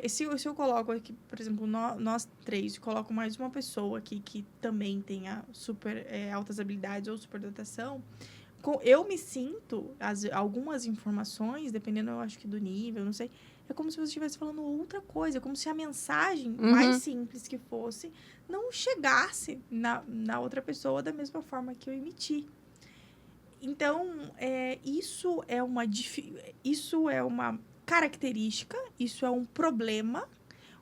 Speaker 1: Se eu coloco aqui, por exemplo, nós 3, coloco mais uma pessoa aqui que também tenha super altas habilidades ou superdotação, eu me sinto, algumas informações, dependendo, eu acho que do nível, não sei, é como se você estivesse falando outra coisa, como se a mensagem mais simples que fosse não chegasse na outra pessoa da mesma forma que eu emiti. Então, isso é uma característica, isso é um problema,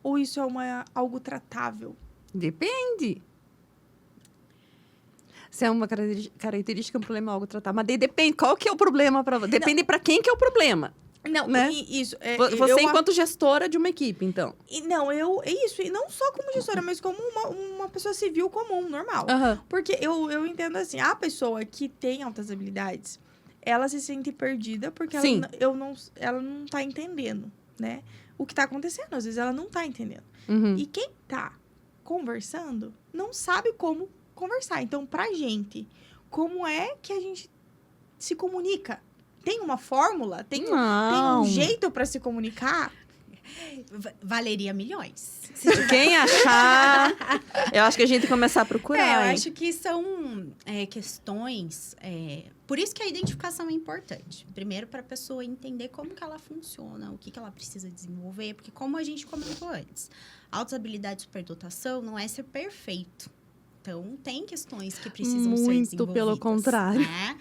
Speaker 1: ou isso é algo tratável?
Speaker 2: Depende. Se é uma característica, um problema, algo tratável. Mas daí depende, qual que é o problema para você? Depende para quem que é o problema.
Speaker 1: Não,
Speaker 2: né?
Speaker 1: Isso.
Speaker 2: Você enquanto gestora de uma equipe, então.
Speaker 1: E não só como gestora, mas como uma pessoa civil comum, normal. Porque eu entendo assim, a pessoa que tem altas habilidades, ela se sente perdida porque ela não tá entendendo, né? O que tá acontecendo, às vezes ela não tá entendendo. E quem tá conversando não sabe como conversar. Então, pra gente, como é que a gente se comunica? Tem uma fórmula? Tem um jeito para se comunicar?
Speaker 3: Valeria milhões.
Speaker 2: Quem achar, eu acho que a gente tem que começar a procurar.
Speaker 3: Eu acho que são questões... por isso que a identificação é importante. Primeiro, para a pessoa entender como que ela funciona, o que ela precisa desenvolver. Porque, como a gente comentou antes, altas habilidades de superdotação não é ser perfeito. Então, tem questões que precisam ser desenvolvidas.
Speaker 2: Muito pelo contrário.
Speaker 3: Né?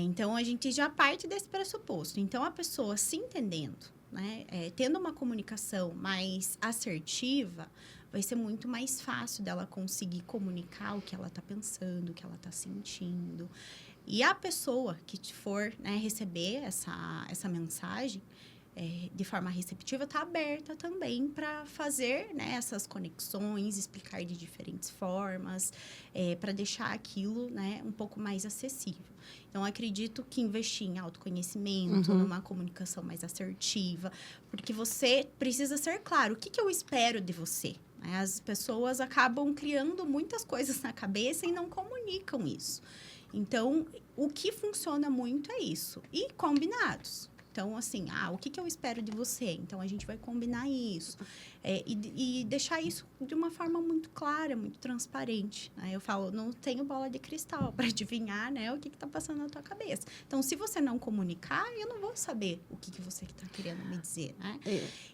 Speaker 3: Então, a gente já parte desse pressuposto. Então, a pessoa se entendendo, né? Tendo uma comunicação mais assertiva, vai ser muito mais fácil dela conseguir comunicar o que ela está pensando, o que ela está sentindo. E a pessoa que for, né, receber essa mensagem, de forma receptiva, está aberta também para fazer, né, essas conexões, explicar de diferentes formas, para deixar aquilo, né, um pouco mais acessível. Então, acredito que investir em autoconhecimento, numa comunicação mais assertiva, porque você precisa ser claro, o que eu espero de você? As pessoas acabam criando muitas coisas na cabeça e não comunicam isso. Então, o que funciona muito é isso. E combinados. Então, assim, o que eu espero de você? Então, a gente vai combinar isso. E deixar isso de uma forma muito clara, muito transparente. Né? Eu falo, não tenho bola de cristal para adivinhar, né, o que está passando na tua cabeça. Então, se você não comunicar, eu não vou saber o que você está querendo me dizer. Né?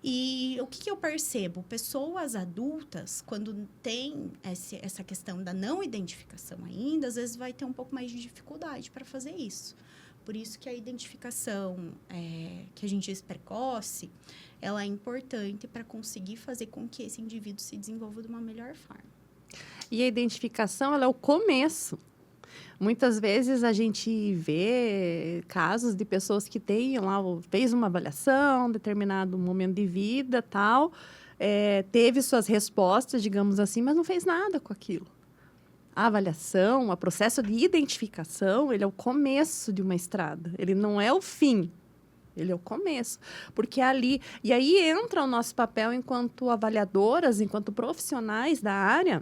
Speaker 3: E o que eu percebo? Pessoas adultas, quando tem essa questão da não identificação ainda, às vezes vai ter um pouco mais de dificuldade para fazer isso. Por isso que a identificação, que a gente diz precoce, ela é importante para conseguir fazer com que esse indivíduo se desenvolva de uma melhor forma.
Speaker 2: E a identificação, ela é o começo. Muitas vezes a gente vê casos de pessoas que fez uma avaliação, determinado momento de vida, tal, teve suas respostas, digamos assim, mas não fez nada com aquilo. A avaliação, o processo de identificação, ele é o começo de uma estrada. Ele não é o fim, ele é o começo. Porque ali... E aí entra o nosso papel enquanto avaliadoras, enquanto profissionais da área.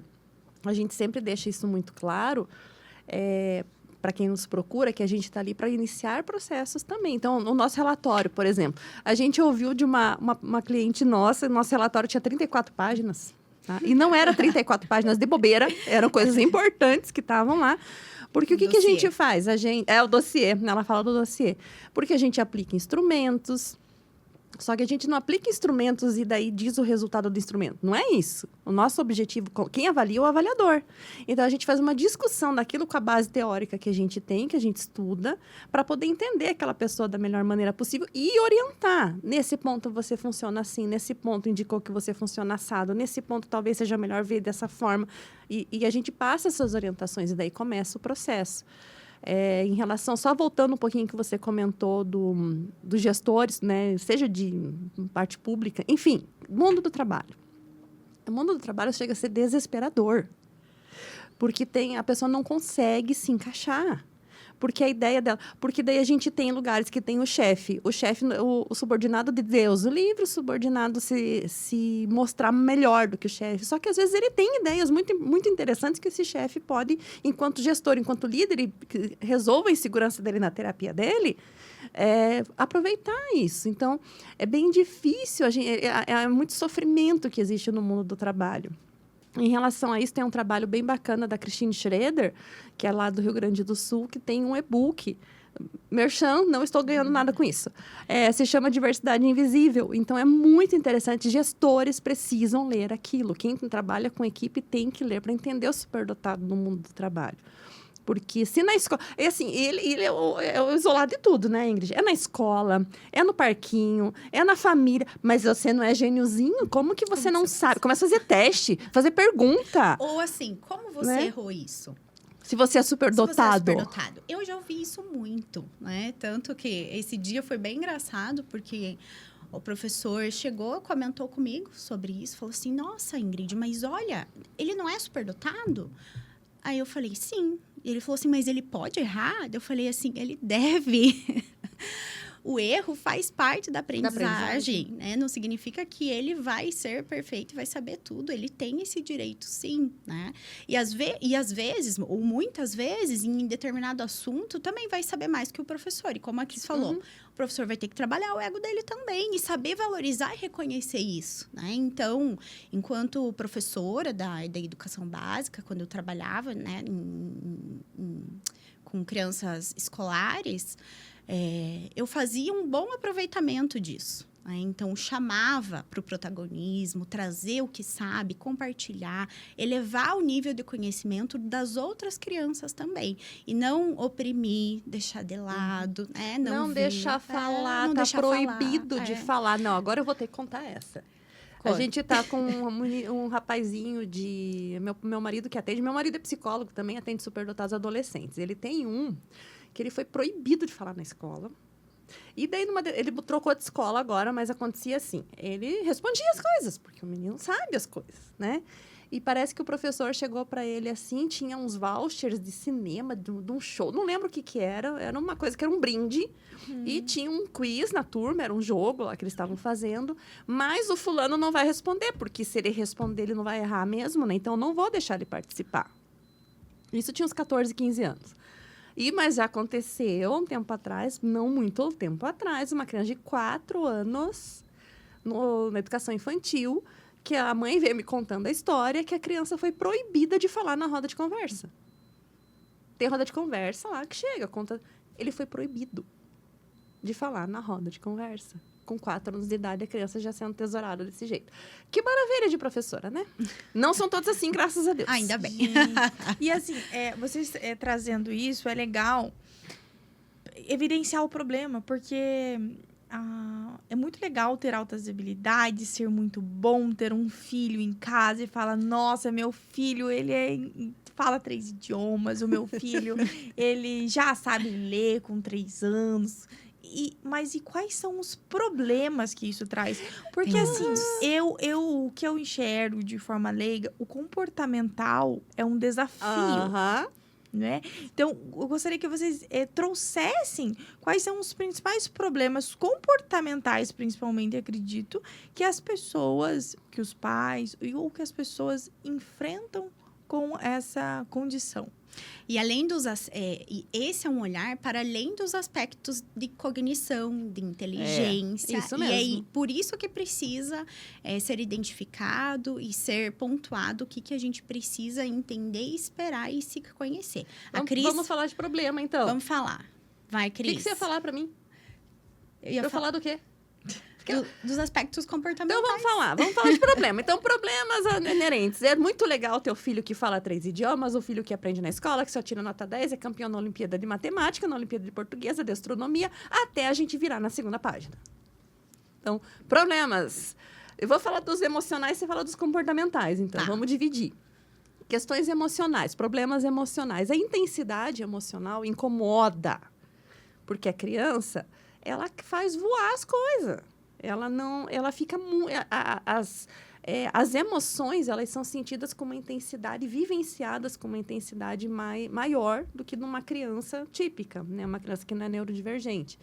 Speaker 2: A gente sempre deixa isso muito claro, para quem nos procura, que a gente está ali para iniciar processos também. Então, no nosso relatório, por exemplo, a gente ouviu de uma cliente nossa, nosso relatório tinha 34 páginas. Tá? E não era 34 páginas de bobeira, eram coisas importantes que estavam lá. Porque o que a gente faz? O dossiê, ela fala do dossiê. Porque a gente aplica instrumentos, só que a gente não aplica instrumentos e daí diz o resultado do instrumento. Não é isso. O nosso objetivo, quem avalia é o avaliador. Então, a gente faz uma discussão daquilo com a base teórica que a gente tem, que a gente estuda, para poder entender aquela pessoa da melhor maneira possível e orientar. Nesse ponto, você funciona assim. Nesse ponto, indicou que você funciona assado. Nesse ponto, talvez seja melhor ver dessa forma. E a gente passa essas orientações e daí começa o processo. Em relação, só voltando um pouquinho que você comentou dos gestores, né, seja de parte pública, enfim, mundo do trabalho. O mundo do trabalho chega a ser desesperador, porque a pessoa não consegue se encaixar. Porque a ideia dela... Porque daí a gente tem lugares que tem o chefe, o subordinado de Deus, o livre, o subordinado se mostrar melhor do que o chefe. Só que, às vezes, ele tem ideias muito, muito interessantes que esse chefe pode, enquanto gestor, enquanto líder, e resolva a insegurança dele na terapia dele, aproveitar isso. Então, é bem difícil, é muito sofrimento que existe no mundo do trabalho. Em relação a isso, tem um trabalho bem bacana da Christine Schroeder, que é lá do Rio Grande do Sul, que tem um e-book. Merchan, não estou ganhando nada com isso. Se chama Diversidade Invisível. Então, é muito interessante. Gestores precisam ler aquilo. Quem trabalha com equipe tem que ler para entender o superdotado no mundo do trabalho. Porque se na escola... ele é o isolado de tudo, né, Ingrid? É na escola, é no parquinho, é na família. Mas você não é gêniozinho? Como que você não sabe? Começa a fazer teste, fazer pergunta.
Speaker 3: Ou assim, como você errou isso?
Speaker 2: Se você é superdotado.
Speaker 3: Eu já ouvi isso muito, né? Tanto que esse dia foi bem engraçado, porque o professor chegou, comentou comigo sobre isso. Falou assim, nossa, Ingrid, mas olha, ele não é superdotado? Aí eu falei, sim. Ele falou assim, mas ele pode errar? Eu falei assim, ele deve. O erro faz parte da aprendizagem, né? Não significa que ele vai ser perfeito, vai saber tudo. Ele tem esse direito, sim, né? E às vezes, ou muitas vezes, em determinado assunto, também vai saber mais que o professor. E como a Cris falou, o professor vai ter que trabalhar o ego dele também e saber valorizar e reconhecer isso, né? Então, enquanto professora da educação básica, quando eu trabalhava, né, com crianças escolares, eu fazia um bom aproveitamento disso. Né? Então, chamava para o protagonismo, trazer o que sabe, compartilhar, elevar o nível de conhecimento das outras crianças também. E não oprimir, deixar de lado. Né?
Speaker 2: Não deixar falar, tá proibido de falar. Não, agora eu vou ter que contar essa. A gente tá com um rapazinho de... Meu marido que atende... Meu marido é psicólogo, também atende superdotados adolescentes. Ele tem que ele foi proibido de falar na escola. E daí, ele trocou de escola agora, mas acontecia assim. Ele respondia as coisas, porque o menino sabe as coisas, né? E parece que o professor chegou para ele assim, tinha uns vouchers de cinema, de um show. Não lembro o que era. Era uma coisa que era um brinde. E tinha um quiz na turma, era um jogo lá que eles estavam fazendo. Mas o fulano não vai responder, porque se ele responder, ele não vai errar mesmo, né? Então, eu não vou deixar ele participar. Isso tinha uns 14, 15 anos. Mas já aconteceu um tempo atrás, não muito tempo atrás, uma criança de 4 anos na educação infantil, que a mãe veio me contando a história, que a criança foi proibida de falar na roda de conversa. Tem roda de conversa lá que chega, conta. Ele foi proibido de falar na roda de conversa. Com 4 anos de idade, a criança já sendo tesourada desse jeito. Que maravilha de professora, né? Não são todos assim, graças a Deus.
Speaker 3: Ainda bem.
Speaker 1: E assim, vocês trazendo isso, é legal evidenciar o problema, porque é muito legal ter altas habilidades, ser muito bom, ter um filho em casa e falar, nossa, meu filho, ele fala 3 idiomas, o meu filho, ele já sabe ler com 3 anos. Mas quais são os problemas que isso traz? Porque, assim, o que eu enxergo de forma leiga, o comportamental é um desafio, né? Então, eu gostaria que vocês trouxessem quais são os principais problemas comportamentais, principalmente, acredito, que as pessoas, que os pais, ou que as pessoas enfrentam com essa condição.
Speaker 3: E além esse é um olhar para além dos aspectos de cognição, de inteligência.
Speaker 2: Isso mesmo.
Speaker 3: E aí, por isso que precisa ser identificado e ser pontuado o que a gente precisa entender, esperar e se conhecer.
Speaker 2: Vamos falar de problema, então.
Speaker 3: Vamos falar. Vai, Cris.
Speaker 2: O que você ia falar para mim?
Speaker 3: Eu ia
Speaker 2: falar do quê?
Speaker 3: Dos aspectos comportamentais.
Speaker 2: Então, vamos falar de problema. Então, problemas inerentes. É muito legal ter o filho que fala 3 idiomas, o filho que aprende na escola, que só tira nota 10, é campeão na Olimpíada de Matemática, na Olimpíada de Portuguesa, de Astronomia, até a gente virar na segunda página. Então, problemas. Eu vou falar dos emocionais, você fala dos comportamentais. Então, vamos dividir. Questões emocionais, problemas emocionais. A intensidade emocional incomoda, porque a criança, ela faz voar as coisas. Ela fica as emoções, elas são sentidas com uma intensidade, vivenciadas com uma intensidade maior do que numa criança típica, né? Uma criança que não é neurodivergente.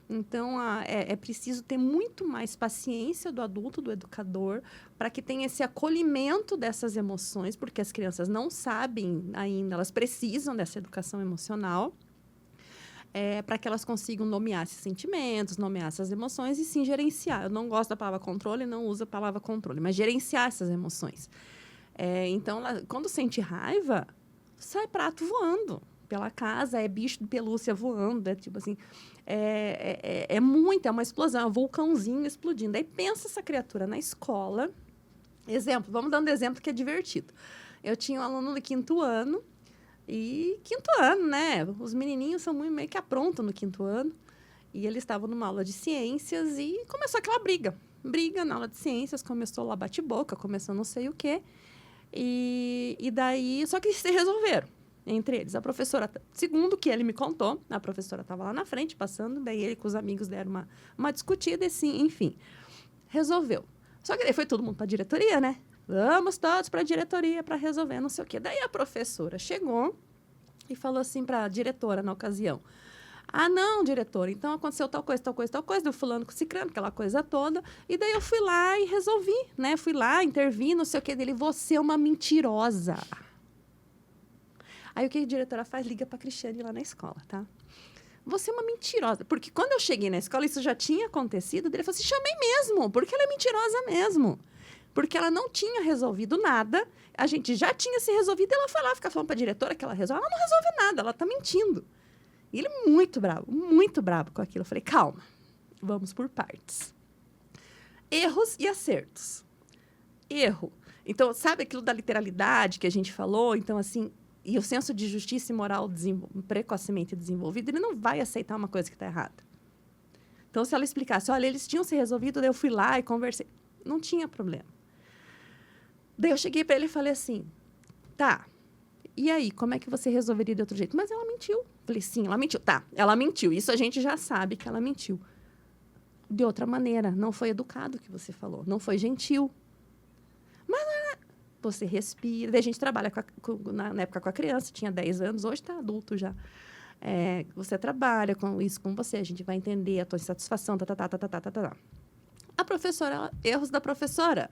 Speaker 2: Então, é preciso ter muito mais paciência do adulto, do educador, para que tenha esse acolhimento dessas emoções, porque as crianças não sabem ainda, elas precisam dessa educação emocional. Para que elas consigam nomear esses sentimentos, nomear essas emoções e sim gerenciar. Eu não gosto da palavra controle, não uso a palavra controle, mas gerenciar essas emoções. Então, quando sente raiva, sai prato voando pela casa, é bicho de pelúcia voando, tipo assim, é uma explosão, é um vulcãozinho explodindo. Aí pensa essa criatura na escola. Exemplo, vamos dar um exemplo que é divertido. Eu tinha um aluno no 5º ano, e 5º ano, né? Os menininhos são meio que aprontam no 5º ano. E eles estavam numa aula de ciências e começou aquela briga. Briga na aula de ciências, começou lá bate-boca, começou não sei o quê. E daí, só que se resolveram entre eles. A professora, segundo o que ele me contou, a professora estava lá na frente, passando, daí ele com os amigos deram uma discutida e sim, enfim, resolveu. Só que daí foi todo mundo para a diretoria, né? Vamos todos para a diretoria para resolver, não sei o quê. Daí a professora chegou e falou assim para a diretora na ocasião. Ah, não, diretora, então aconteceu tal coisa, do fulano com ciclano, aquela coisa toda. E daí eu fui lá e resolvi, né? Fui lá, intervi, não sei o quê dele. Você é uma mentirosa. Aí o que a diretora faz? Liga para a Cristiane lá na escola, tá? Você é uma mentirosa. Porque quando eu cheguei na escola, isso já tinha acontecido. Ele falou assim, chamei mesmo, porque ela é mentirosa mesmo. Porque ela não tinha resolvido nada, a gente já tinha se resolvido, e ela foi lá ficar falando para a diretora que ela resolve. Ela não resolve nada, ela está mentindo. E ele muito bravo com aquilo. Eu falei, calma, vamos por partes. Erros e acertos. Erro. Então, sabe aquilo da literalidade que a gente falou? Então, assim, e o senso de justiça e moral precocemente desenvolvido, ele não vai aceitar uma coisa que está errada. Então, se ela explicasse, olha, eles tinham se resolvido, daí eu fui lá e conversei. Não tinha problema. Daí eu cheguei para ele e falei assim, tá, E aí, como é que você resolveria de outro jeito? Mas ela mentiu. Falei, sim, ela mentiu. Tá, ela mentiu. Isso a gente já sabe que ela mentiu. De outra maneira, não foi educado o que você falou. Não foi gentil. Mas você respira. A gente trabalha na época com a criança, tinha 10 anos, hoje está adulto já. Você trabalha com isso com você, a gente vai entender a tua insatisfação, A professora, erros da professora.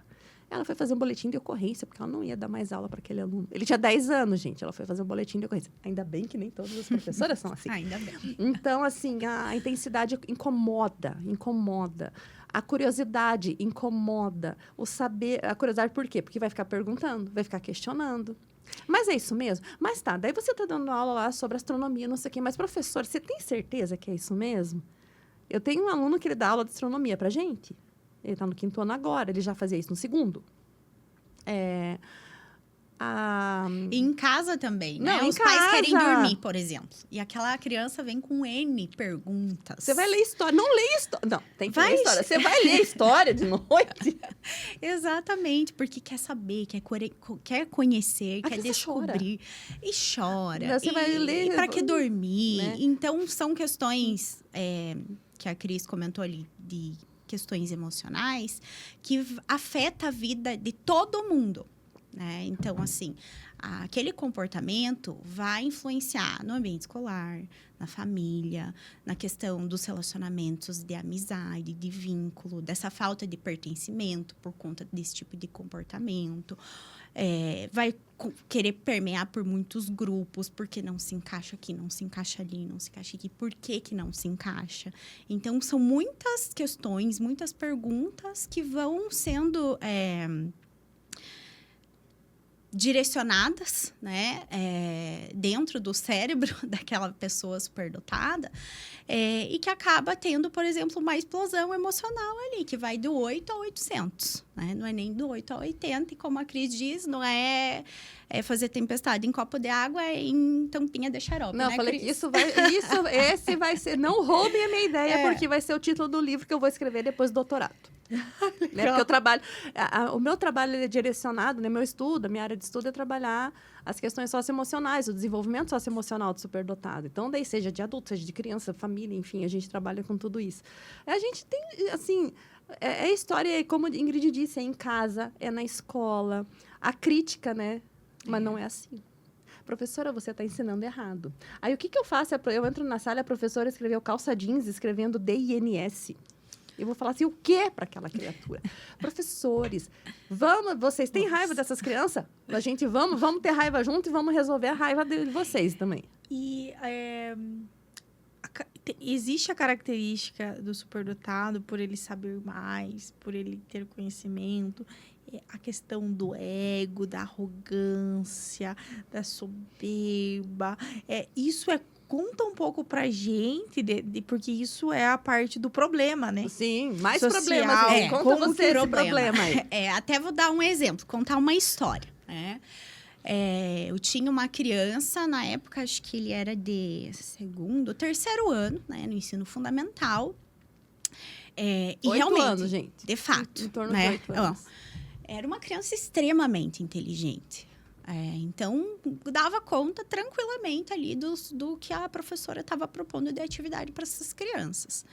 Speaker 2: Ela foi fazer um boletim de ocorrência, porque ela não ia dar mais aula para aquele aluno. Ele tinha 10 anos, gente. Ela foi fazer um boletim de ocorrência. Ainda bem que nem todas as professoras são assim.
Speaker 3: Ainda bem.
Speaker 2: Então, assim, a intensidade incomoda. A curiosidade incomoda. A curiosidade por quê? Porque vai ficar perguntando, vai ficar questionando. Mas é isso mesmo? Mas tá, daí você está dando aula lá sobre astronomia, não sei o quê. Mas, professor, você tem certeza que é isso mesmo? Eu tenho um aluno que ele dá aula de astronomia pra gente. Ele está no 5º ano agora, ele já fazia isso no 2º.
Speaker 3: E em casa também, né?
Speaker 2: Não,
Speaker 3: Os pais querem dormir, por exemplo. E aquela criança vem com N perguntas.
Speaker 2: Você vai ler história. Não leia história. Não, tem que ler história. Você vai ler história de noite?
Speaker 3: Exatamente, porque quer saber, quer conhecer, quer descobrir. E chora.
Speaker 2: Você vai ler...
Speaker 3: E para que dormir?
Speaker 2: Né?
Speaker 3: Então, são questões que a Cris comentou ali, de questões emocionais, que afeta a vida de todo mundo. Né? Então, assim, aquele comportamento vai influenciar no ambiente escolar, na família, na questão dos relacionamentos de amizade, de vínculo, dessa falta de pertencimento por conta desse tipo de comportamento. Vai querer permear por muitos grupos, porque não se encaixa aqui, não se encaixa ali, não se encaixa aqui. Por que não se encaixa? Então, são muitas questões, muitas perguntas que vão sendo... direcionadas, né, dentro do cérebro daquela pessoa superdotada, e que acaba tendo, por exemplo, uma explosão emocional ali, que vai do 8 a 800, né? Não é nem do 8 a 80, e como a Cris diz, não é fazer tempestade em copo de água, é em tampinha de xarope,
Speaker 2: não,
Speaker 3: né,
Speaker 2: falei
Speaker 3: Cris?
Speaker 2: que esse vai ser... Não roubem a minha ideia, porque vai ser o título do livro que eu vou escrever depois do doutorado. Né? Porque eu trabalho... o meu trabalho é direcionado, né? Meu estudo, a minha área de estudo é trabalhar as questões socioemocionais, o desenvolvimento socioemocional do superdotado. Então, daí seja de adulto, seja de criança, família, enfim, a gente trabalha com tudo isso. A gente tem, assim... história, como a Ingrid disse, é em casa, é na escola. A crítica, né? Mas não é assim. Professora, você está ensinando errado. Aí, o que eu faço? Eu entro na sala, a professora escreveu calça jeans, escrevendo D-I-N-S. Eu vou falar assim, o quê para aquela criatura? Professores, vocês têm raiva dessas crianças? A gente vamos ter raiva junto e vamos resolver a raiva de vocês também.
Speaker 1: E existe a característica do superdotado por ele saber mais, por ele ter conhecimento, a questão do ego, da arrogância, da soberba. Isso conta um pouco pra gente, porque isso é a parte do problema, né?
Speaker 2: Sim, mais
Speaker 1: social,
Speaker 2: problemas. Conta você esse problema aí.
Speaker 3: Até vou dar um exemplo, contar uma história, né? Eu tinha uma criança, na época, acho que ele era de 2º, 3º ano, né? No ensino fundamental. E
Speaker 2: 8
Speaker 3: realmente,
Speaker 2: anos, gente.
Speaker 3: de fato.
Speaker 2: Em torno
Speaker 3: né?
Speaker 2: de 8 anos.
Speaker 3: Era uma criança extremamente inteligente. Então, dava conta tranquilamente ali do que a professora estava propondo de atividade para essas crianças.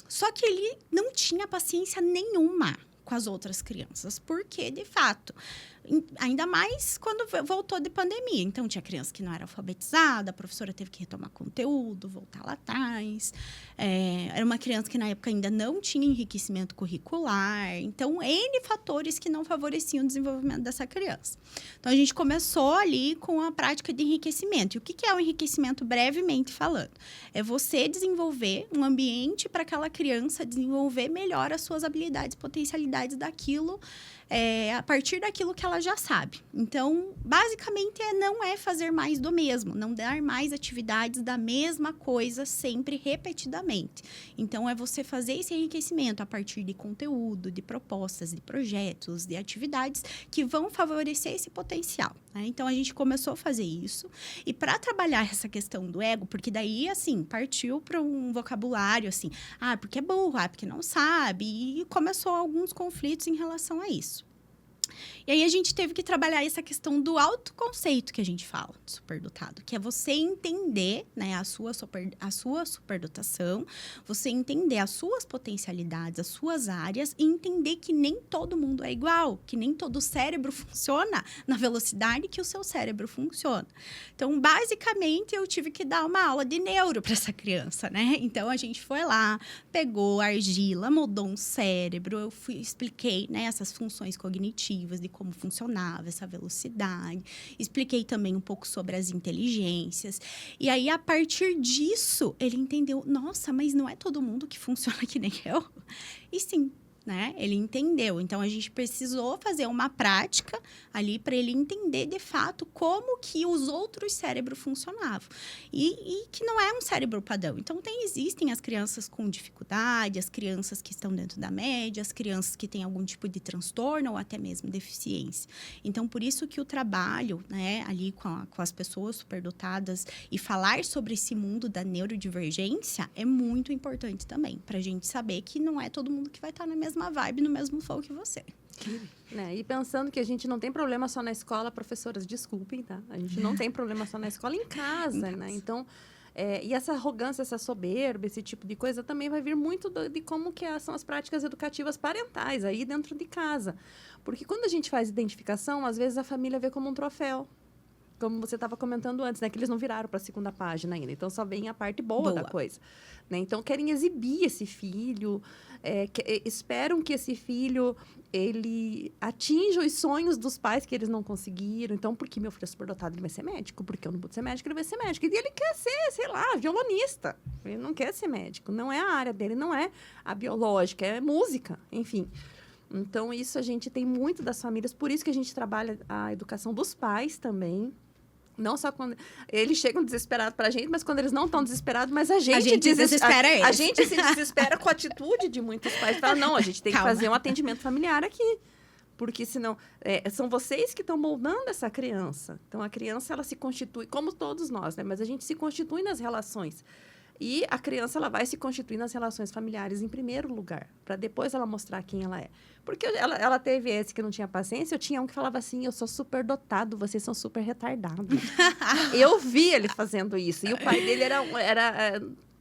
Speaker 3: Só que ele não tinha paciência nenhuma com as outras crianças, porque, de fato, ainda mais quando voltou de pandemia. Então, tinha criança que não era alfabetizada, a professora teve que retomar conteúdo, voltar lá atrás. Era uma criança que, na época, ainda não tinha enriquecimento curricular. Então, N fatores que não favoreciam o desenvolvimento dessa criança. Então, a gente começou ali com a prática de enriquecimento. E o que é o enriquecimento, brevemente falando? É você desenvolver um ambiente para aquela criança desenvolver melhor as suas habilidades, potencialidades daquilo, a partir daquilo que ela já sabe. Então, basicamente, não é fazer mais do mesmo, não dar mais atividades da mesma coisa sempre repetidamente. Então, é você fazer esse enriquecimento a partir de conteúdo, de propostas, de projetos, de atividades que vão favorecer esse potencial, né? Então, a gente começou a fazer isso. E para trabalhar essa questão do ego, porque daí, assim, partiu para um vocabulário, assim, porque é burro, porque não sabe, e começou alguns conflitos em relação a isso. E aí a gente teve que trabalhar essa questão do autoconceito que a gente fala de superdotado, que é você entender, né, a sua superdotação, você entender as suas potencialidades, as suas áreas e entender que nem todo mundo é igual, que nem todo cérebro funciona na velocidade que o seu cérebro funciona. Então, basicamente, eu tive que dar uma aula de neuro para essa criança, né? Então, a gente foi lá, pegou argila, moldou um cérebro, eu expliquei, né, essas funções cognitivas de como funcionava essa velocidade, expliquei também um pouco sobre as inteligências. E aí, a partir disso, ele entendeu, nossa, mas não é todo mundo que funciona que nem eu? E sim, né? Ele entendeu. Então, a gente precisou fazer uma prática ali para ele entender, de fato, como que os outros cérebros funcionavam. E que não é um cérebro padrão. Então, existem as crianças com dificuldade, as crianças que estão dentro da média, as crianças que têm algum tipo de transtorno ou até mesmo deficiência. Então, por isso que o trabalho, né, ali com as pessoas superdotadas e falar sobre esse mundo da neurodivergência é muito importante também, para a gente saber que não é todo mundo que vai estar na mesma vibe, no mesmo flow que você.
Speaker 2: Né? E pensando que a gente não tem problema só na escola, professoras, desculpem, tá? A gente não tem problema só na escola, em casa, né? Então, e essa arrogância, essa soberba, esse tipo de coisa também vai vir muito de como que são as práticas educativas parentais aí dentro de casa. Porque quando a gente faz identificação, às vezes a família vê como um troféu. Como você estava comentando antes, né? Que eles não viraram para a segunda página ainda. Então, só vem a parte boa da coisa. Né? Então, querem exibir esse filho, esperam que esse filho, ele atinja os sonhos dos pais que eles não conseguiram. Então, porque meu filho é superdotado, ele vai ser médico. Porque eu não pude ser médico, ele vai ser médico. E ele quer ser, sei lá, violonista. Ele não quer ser médico. Não é a área dele, não é a biológica, é música, enfim. Então, isso a gente tem muito das famílias. Por isso que a gente trabalha a educação dos pais também. Não só quando eles chegam desesperados para a gente, mas quando eles não estão desesperados, mas a gente
Speaker 3: desespera eles.
Speaker 2: A gente se desespera com a atitude de muitos pais. Fala, não, a gente tem que fazer um atendimento familiar aqui. Porque senão, são vocês que estão moldando essa criança. Então, a criança, ela se constitui, como todos nós, né? Mas a gente se constitui nas relações. E a criança, ela vai se constituir nas relações familiares em primeiro lugar, para depois ela mostrar quem ela é. Porque ela teve esse que não tinha paciência, eu tinha um que falava assim, eu sou super dotado, vocês são super retardados. Eu vi ele fazendo isso. E o pai dele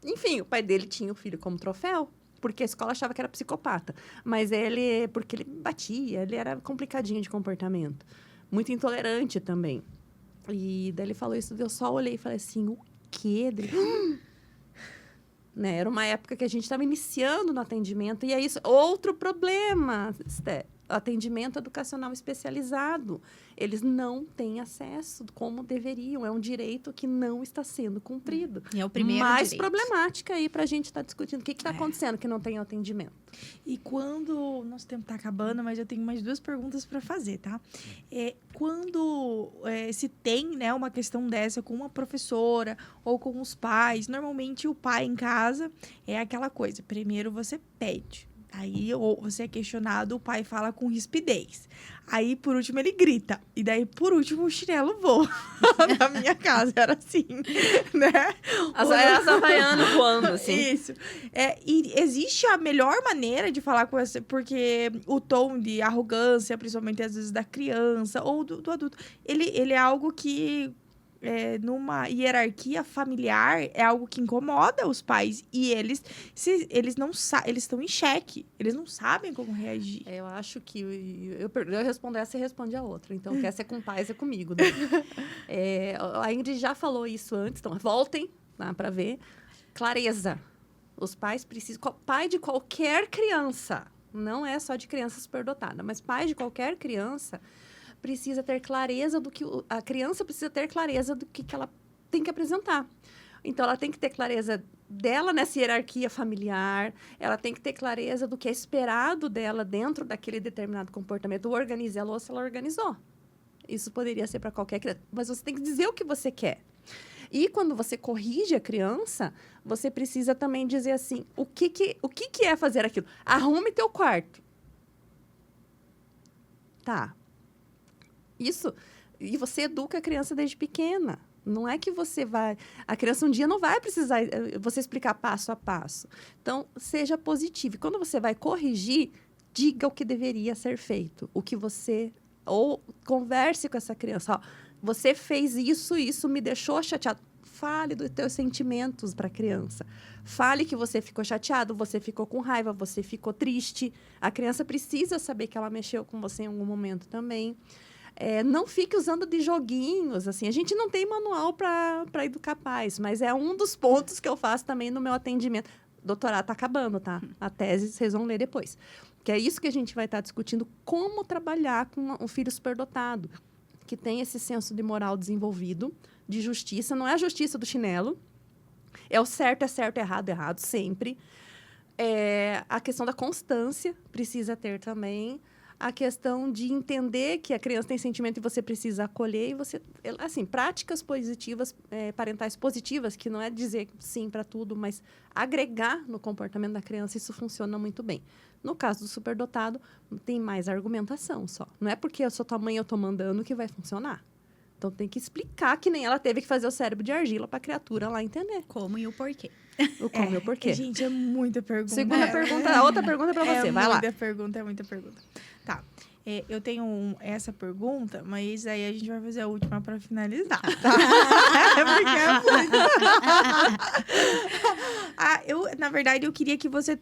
Speaker 2: enfim, o pai dele tinha o filho como troféu, porque a escola achava que era psicopata. Mas porque ele batia, ele era complicadinho de comportamento. Muito intolerante também. E daí ele falou isso, eu só olhei e falei assim, o quê? Né? Era uma época que a gente estava iniciando no atendimento. E é isso. Outro problema, Esté, atendimento educacional especializado. Eles não têm acesso como deveriam. É um direito que não está sendo cumprido.
Speaker 3: E é o primeiro
Speaker 2: mais
Speaker 3: direito.
Speaker 2: Problemática aí para a gente estar discutindo. O que está acontecendo que não tem atendimento?
Speaker 1: E quando... Nosso tempo está acabando, mas eu tenho mais 2 perguntas para fazer, tá? Quando se tem, né, uma questão dessa com uma professora ou com os pais, normalmente o pai em casa é aquela coisa. Primeiro você pede. Aí, ou você é questionado, o pai fala com rispidez. Aí, por último, ele grita. E daí, por último, o chinelo voa. Na minha casa era assim, né?
Speaker 2: As havaianas voando, assim.
Speaker 1: Isso. E existe a melhor maneira de falar com essa... Porque o tom de arrogância, principalmente às vezes da criança ou do adulto, ele é algo que... numa hierarquia familiar, é algo que incomoda os pais. E eles estão em xeque. Eles não sabem como reagir.
Speaker 2: Eu acho que... Eu respondo essa e responde a outra. Então, quer ser com pais, é comigo. Né? A Ingrid já falou isso antes. Então, voltem para ver. Clareza. Os pais precisam... Pai de qualquer criança. Não é só de criança superdotada. Mas pai de qualquer criança... precisa ter clareza do que... A criança precisa ter clareza do que ela tem que apresentar. Então, ela tem que ter clareza dela nessa hierarquia familiar, ela tem que ter clareza do que é esperado dela dentro daquele determinado comportamento. O organize a louça, ela organizou. Isso poderia ser para qualquer criança. Mas você tem que dizer o que você quer. E quando você corrige a criança, você precisa também dizer assim, o que é fazer aquilo? Arrume teu quarto. Tá. Isso. E você educa a criança desde pequena. Não é que você vai... A criança um dia não vai precisar você explicar passo a passo. Então, seja positivo. E quando você vai corrigir, diga o que deveria ser feito. O que você Ou converse com essa criança. Ó, você fez isso me deixou chateado. Fale dos teus sentimentos para a criança. Fale que você ficou chateado, você ficou com raiva, você ficou triste. A criança precisa saber que ela mexeu com você em algum momento também. Não fique usando de joguinhos, assim. A gente não tem manual para educar pais, mas é um dos pontos que eu faço também no meu atendimento. Doutorado está acabando, tá? A tese vocês vão ler depois. Que é isso que a gente vai estar discutindo, como trabalhar com um filho superdotado, que tem esse senso de moral desenvolvido, de justiça. Não é a justiça do chinelo. É o certo, errado, sempre. A questão da constância precisa ter também. A questão de entender que a criança tem sentimento e você precisa acolher. E você, assim, práticas positivas, parentais positivas, que não é dizer sim para tudo, mas agregar no comportamento da criança, isso funciona muito bem. No caso do superdotado, tem mais argumentação só. Não é porque eu sou tua mãe e eu tô mandando que vai funcionar. Então, tem que explicar que nem ela teve que fazer o cérebro de argila para a criatura lá entender.
Speaker 3: Como e o porquê.
Speaker 2: O como e o porquê.
Speaker 1: Gente, é muita pergunta.
Speaker 2: Segunda pergunta, a outra pergunta é para você. Vai lá.
Speaker 1: É muita pergunta. Tá. Eu tenho essa pergunta, mas aí a gente vai fazer a última para finalizar. Tá? Porque é muito. Na verdade, eu queria que você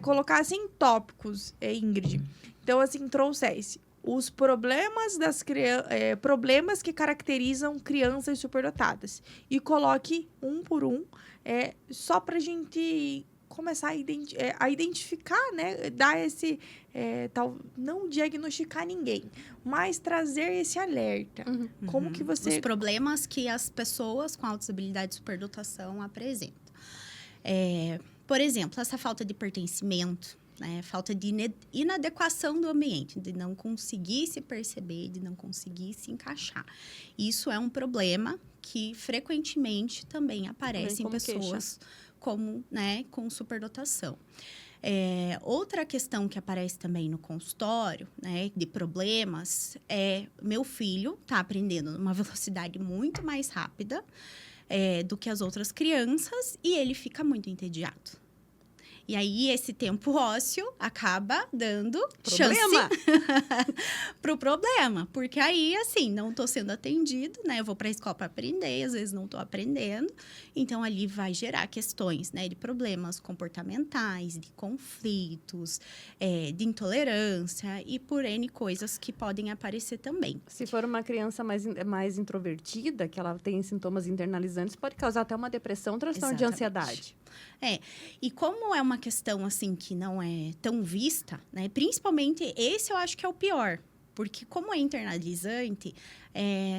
Speaker 1: colocasse em tópicos, Ingrid. Então, assim, trouxesse os problemas problemas que caracterizam crianças superdotadas. E coloque um por um, só para a gente começar a identificar, né? Dar esse... não diagnosticar ninguém, mas trazer esse alerta.
Speaker 3: Uhum.
Speaker 1: Como que você...
Speaker 3: Os problemas que as pessoas com altas habilidades de superdotação apresentam. Por exemplo, essa falta de pertencimento, falta de inadequação do ambiente, de não conseguir se perceber, de não conseguir se encaixar. Isso é um problema que frequentemente também aparece em pessoas com superdotação. Outra questão que aparece também no consultório, de problemas, meu filho está aprendendo numa velocidade muito mais rápida do que as outras crianças e ele fica muito entediado. E aí, esse tempo ósseo acaba dando chance para o problema. Porque aí, assim, não estou sendo atendido, Eu vou para a escola para aprender, às vezes não estou aprendendo. Então, ali vai gerar questões, de problemas comportamentais, de conflitos, de intolerância e por N coisas que podem aparecer também.
Speaker 2: Se for uma criança mais introvertida, que ela tem sintomas internalizantes, pode causar até uma depressão, transtorno de ansiedade.
Speaker 3: E como é uma questão, assim, que não é tão vista, principalmente esse eu acho que é o pior. Porque como é internalizante,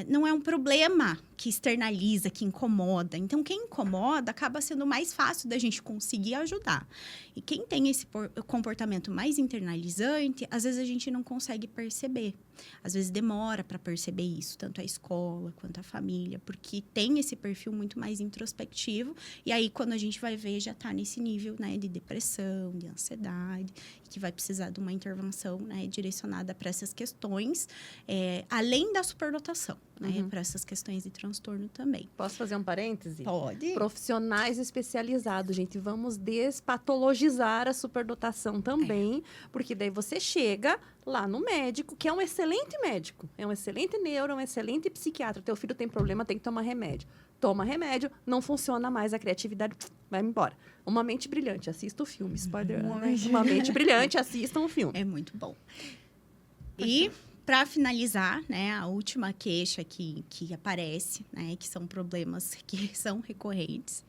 Speaker 3: não é um problema que externaliza, que incomoda. Então, quem incomoda acaba sendo mais fácil da gente conseguir ajudar. E quem tem esse comportamento mais internalizante, às vezes a gente não consegue perceber. Às vezes demora para perceber isso, tanto a escola quanto a família, porque tem esse perfil muito mais introspectivo. E aí, quando a gente vai ver, já está nesse nível de depressão, de ansiedade, que vai precisar de uma intervenção direcionada para essas questões, além da superdotação, para essas questões de transtorno também.
Speaker 2: Posso fazer um parêntese?
Speaker 3: Pode.
Speaker 2: Profissionais especializados, gente. Vamos despatologizar a superdotação também, porque daí você chega lá no médico, que é um excelente médico, é um excelente neuro, um excelente psiquiatra. Teu filho tem problema, tem que tomar remédio. Toma remédio, não funciona mais a criatividade, vai embora. Uma mente brilhante, assista o filme. Uma mente brilhante, assista um filme.
Speaker 3: É muito bom. E, para finalizar, a última queixa que aparece, que são problemas que são recorrentes,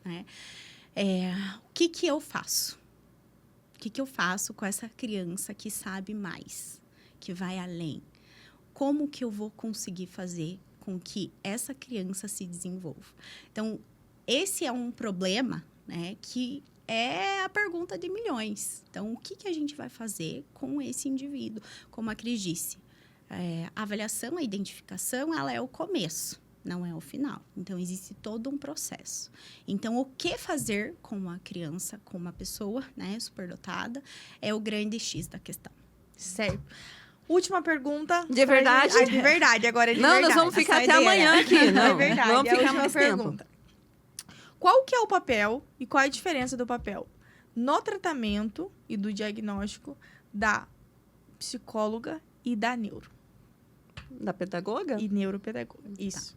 Speaker 3: o que eu faço? O que eu faço com essa criança que sabe mais, que vai além? Como que eu vou conseguir fazer com que essa criança se desenvolva? Então, esse é um problema, que é a pergunta de milhões. Então, o que a gente vai fazer com esse indivíduo? Como a Cris disse, a avaliação, a identificação, ela é o começo, não é o final. Então, existe todo um processo. Então, o que fazer com uma criança, com uma pessoa, superdotada, é o grande X da questão.
Speaker 1: Certo. Última pergunta.
Speaker 2: De verdade?
Speaker 1: De verdade, agora é de verdade.
Speaker 2: Não, nós vamos ficar até amanhã aqui. Não,
Speaker 1: é verdade.
Speaker 2: Vamos ficar mais
Speaker 1: pergunta. Qual que é o papel e qual é a diferença do papel no tratamento e do diagnóstico da psicóloga e da neuro?
Speaker 2: Da pedagoga?
Speaker 1: E neuropedagoga, isso.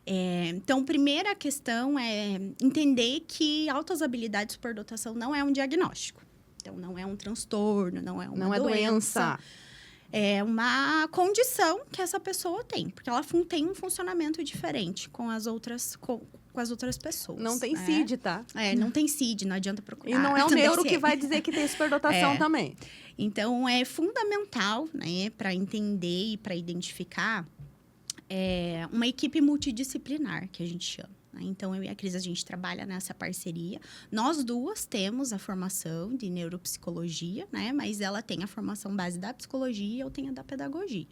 Speaker 3: Então, primeira questão é entender que altas habilidades de superdotação não é um diagnóstico. Então, não é um transtorno, não é uma
Speaker 2: Não é doença.
Speaker 3: É uma condição que essa pessoa tem, porque ela tem um funcionamento diferente com as outras pessoas.
Speaker 2: Não tem
Speaker 3: né?
Speaker 2: CID, tá?
Speaker 3: Não tem CID, não adianta procurar.
Speaker 2: E não é o neuro que
Speaker 3: DSM.
Speaker 2: vai dizer que tem superdotação também.
Speaker 3: Então, é fundamental, né, para entender e para identificar uma equipe multidisciplinar, que a gente chama. Né? Então, eu e a Cris, a gente trabalha nessa parceria. Nós duas temos a formação de neuropsicologia, né? Mas ela tem a formação base da psicologia e eu tenho a da pedagogia.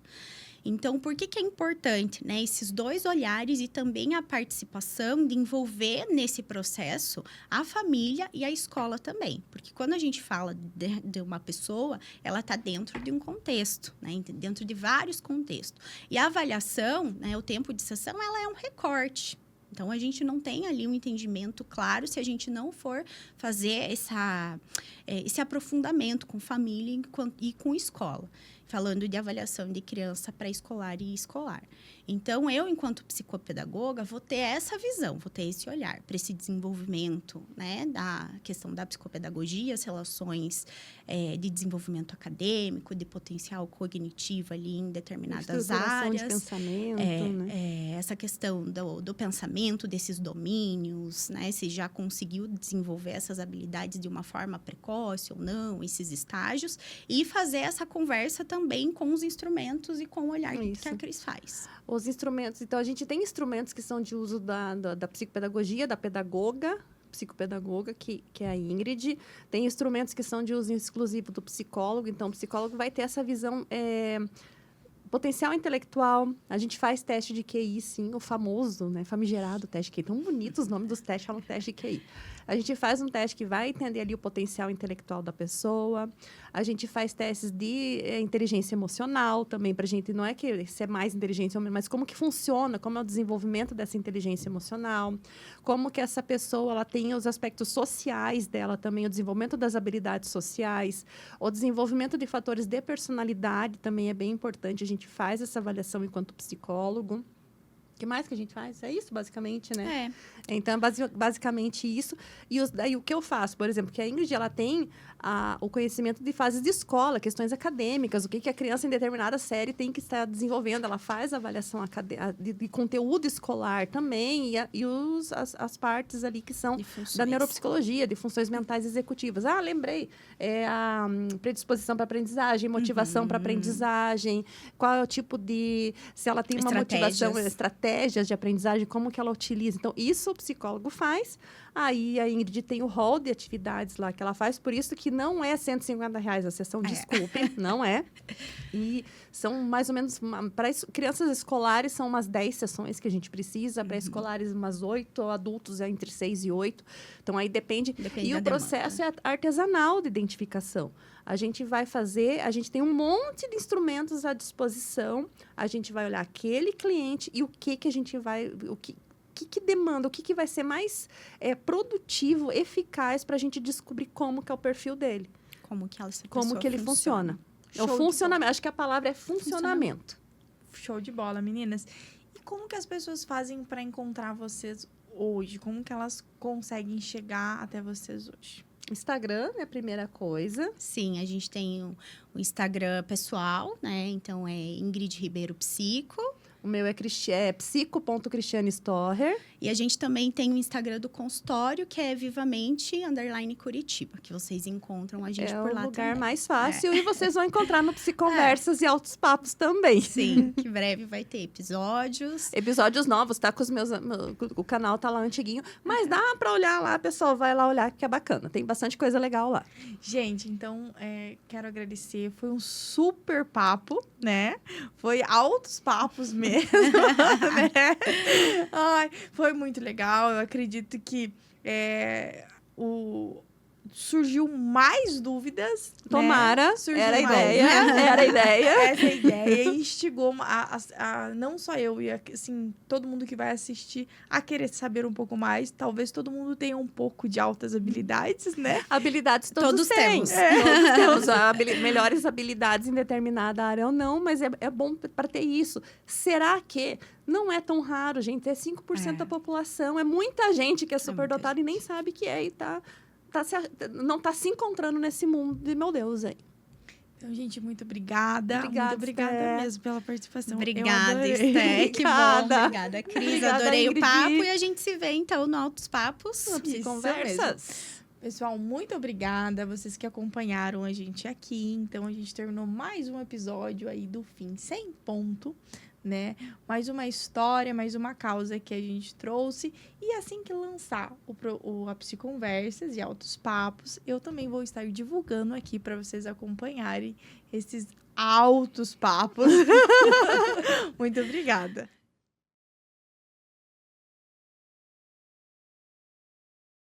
Speaker 3: Então, por que é importante, né, esses dois olhares e também a participação de envolver nesse processo a família e a escola também? Porque quando a gente fala de uma pessoa, ela está dentro de um contexto, né, dentro de vários contextos. E a avaliação, né, o tempo de sessão, ela é um recorte. Então, a gente não tem ali um entendimento claro se a gente não for fazer esse aprofundamento com família e com escola. Falando de avaliação de criança pré-escolar e escolar. Então, eu, enquanto psicopedagoga, vou ter essa visão, vou ter esse olhar para esse desenvolvimento, né, da questão da psicopedagogia, as relações de desenvolvimento acadêmico, de potencial cognitivo ali em determinadas áreas.
Speaker 2: De pensamento, né?
Speaker 3: Essa questão do pensamento, desses domínios, né, se já conseguiu desenvolver essas habilidades de uma forma precoce ou não, esses estágios, e fazer essa conversa também com os instrumentos e com o olhar que a Cris faz.
Speaker 2: Os instrumentos, então a gente tem instrumentos que são de uso da psicopedagogia, da pedagoga, psicopedagoga, que é a Ingrid. Tem instrumentos que são de uso exclusivo do psicólogo, então o psicólogo vai ter essa visão potencial intelectual. A gente faz teste de QI, sim, o famoso, né, famigerado teste de QI. Tão bonitos os nomes dos testes, falam teste de QI. A gente faz um teste que vai entender ali o potencial intelectual da pessoa. A gente faz testes de inteligência emocional também, para a gente, não é que se é mais inteligência, mas como que funciona, como é o desenvolvimento dessa inteligência emocional, como que essa pessoa ela tem os aspectos sociais dela também, o desenvolvimento das habilidades sociais, o desenvolvimento de fatores de personalidade também é bem importante. A gente faz essa avaliação enquanto psicólogo. O que mais que a gente faz? É isso, basicamente, né? Então, basicamente isso. E daí, o que eu faço, por exemplo, que a Ingrid, ela tem o conhecimento de fases de escola, questões acadêmicas, o que a criança em determinada série tem que estar desenvolvendo. Ela faz a avaliação de conteúdo escolar também e as partes ali que são da neuropsicologia, de funções mentais executivas. Lembrei. A predisposição para aprendizagem, motivação para aprendizagem, qual é o tipo de... Se ela tem uma motivação, estratégias de aprendizagem, como que ela utiliza. Então, isso o psicólogo faz. Aí, a Ingrid tem o rol de atividades lá que ela faz. Por isso que não é R$150 a sessão, desculpe, não é. E são mais ou menos... Para crianças escolares, são umas 10 sessões que a gente precisa. Para escolares, umas 8. Adultos, é entre 6 e 8. Então, aí depende e o processo é artesanal de identificação. A gente vai fazer... A gente tem um monte de instrumentos à disposição. A gente vai olhar aquele cliente e o que a gente vai... O que demanda, o que vai ser mais produtivo, eficaz para a gente descobrir como que é o perfil dele.
Speaker 3: Como que
Speaker 2: ele funciona. O funcionamento. Acho que a palavra é funcionamento.
Speaker 1: Show de bola, meninas. E como que as pessoas fazem para encontrar vocês hoje? Como que elas conseguem chegar até vocês hoje?
Speaker 2: Instagram é a primeira coisa.
Speaker 3: Sim, a gente tem o Instagram pessoal, né? Então, é Ingrid Ribeiro Psico.
Speaker 2: O meu é psico.cristianestorer.
Speaker 3: E a gente também tem o Instagram do consultório, que é vivamente_Curitiba, que vocês encontram a gente por lá também. É o
Speaker 2: lugar mais fácil e vocês vão encontrar no Psiconversas e Altos Papos também.
Speaker 3: Sim, que breve vai ter episódios.
Speaker 2: Episódios novos, tá? O canal tá lá antiguinho, mas dá pra olhar lá, pessoal, vai lá olhar que é bacana. Tem bastante coisa legal lá.
Speaker 1: Gente, então, quero agradecer. Foi um super papo, né? Foi altos papos mesmo, né? Ai, foi muito legal. Eu acredito que surgiu mais dúvidas.
Speaker 2: Tomara,
Speaker 1: né? Surgiu
Speaker 2: era a
Speaker 1: mais.
Speaker 2: ideia, era a ideia.
Speaker 1: Essa é a ideia. E instigou não só eu, e assim, todo mundo que vai assistir a querer saber um pouco mais. Talvez todo mundo tenha um pouco de altas habilidades, né?
Speaker 2: Habilidades todos têm.
Speaker 3: temos.
Speaker 2: Todos temos melhores habilidades em determinada área ou não, mas é bom para ter isso. Será que não é tão raro, gente? É 5% da população. É muita gente que é superdotada e nem sabe que é e não tá se encontrando nesse mundo de meu Deus aí.
Speaker 1: Então, gente, muito obrigada.
Speaker 2: Obrigada,
Speaker 1: muito obrigada
Speaker 2: Esté.
Speaker 1: mesmo pela participação.
Speaker 3: Obrigada,
Speaker 1: Eu adorei.
Speaker 3: Esté. Que bom.
Speaker 2: Obrigada.
Speaker 3: Obrigada, Cris.
Speaker 2: Obrigada,
Speaker 3: Adorei
Speaker 2: Ingrid.
Speaker 3: o papo e a gente se vê, então, no Altos Papos.
Speaker 1: Isso
Speaker 2: Conversas.
Speaker 1: Pessoal, muito obrigada a vocês que acompanharam a gente aqui. Então, a gente terminou mais um episódio aí do Fim Sem Ponto, né? Mais uma história, mais uma causa que a gente trouxe. E assim que lançar a Psiconversas e Altos Papos, eu também vou estar divulgando aqui para vocês acompanharem esses altos papos. Muito obrigada.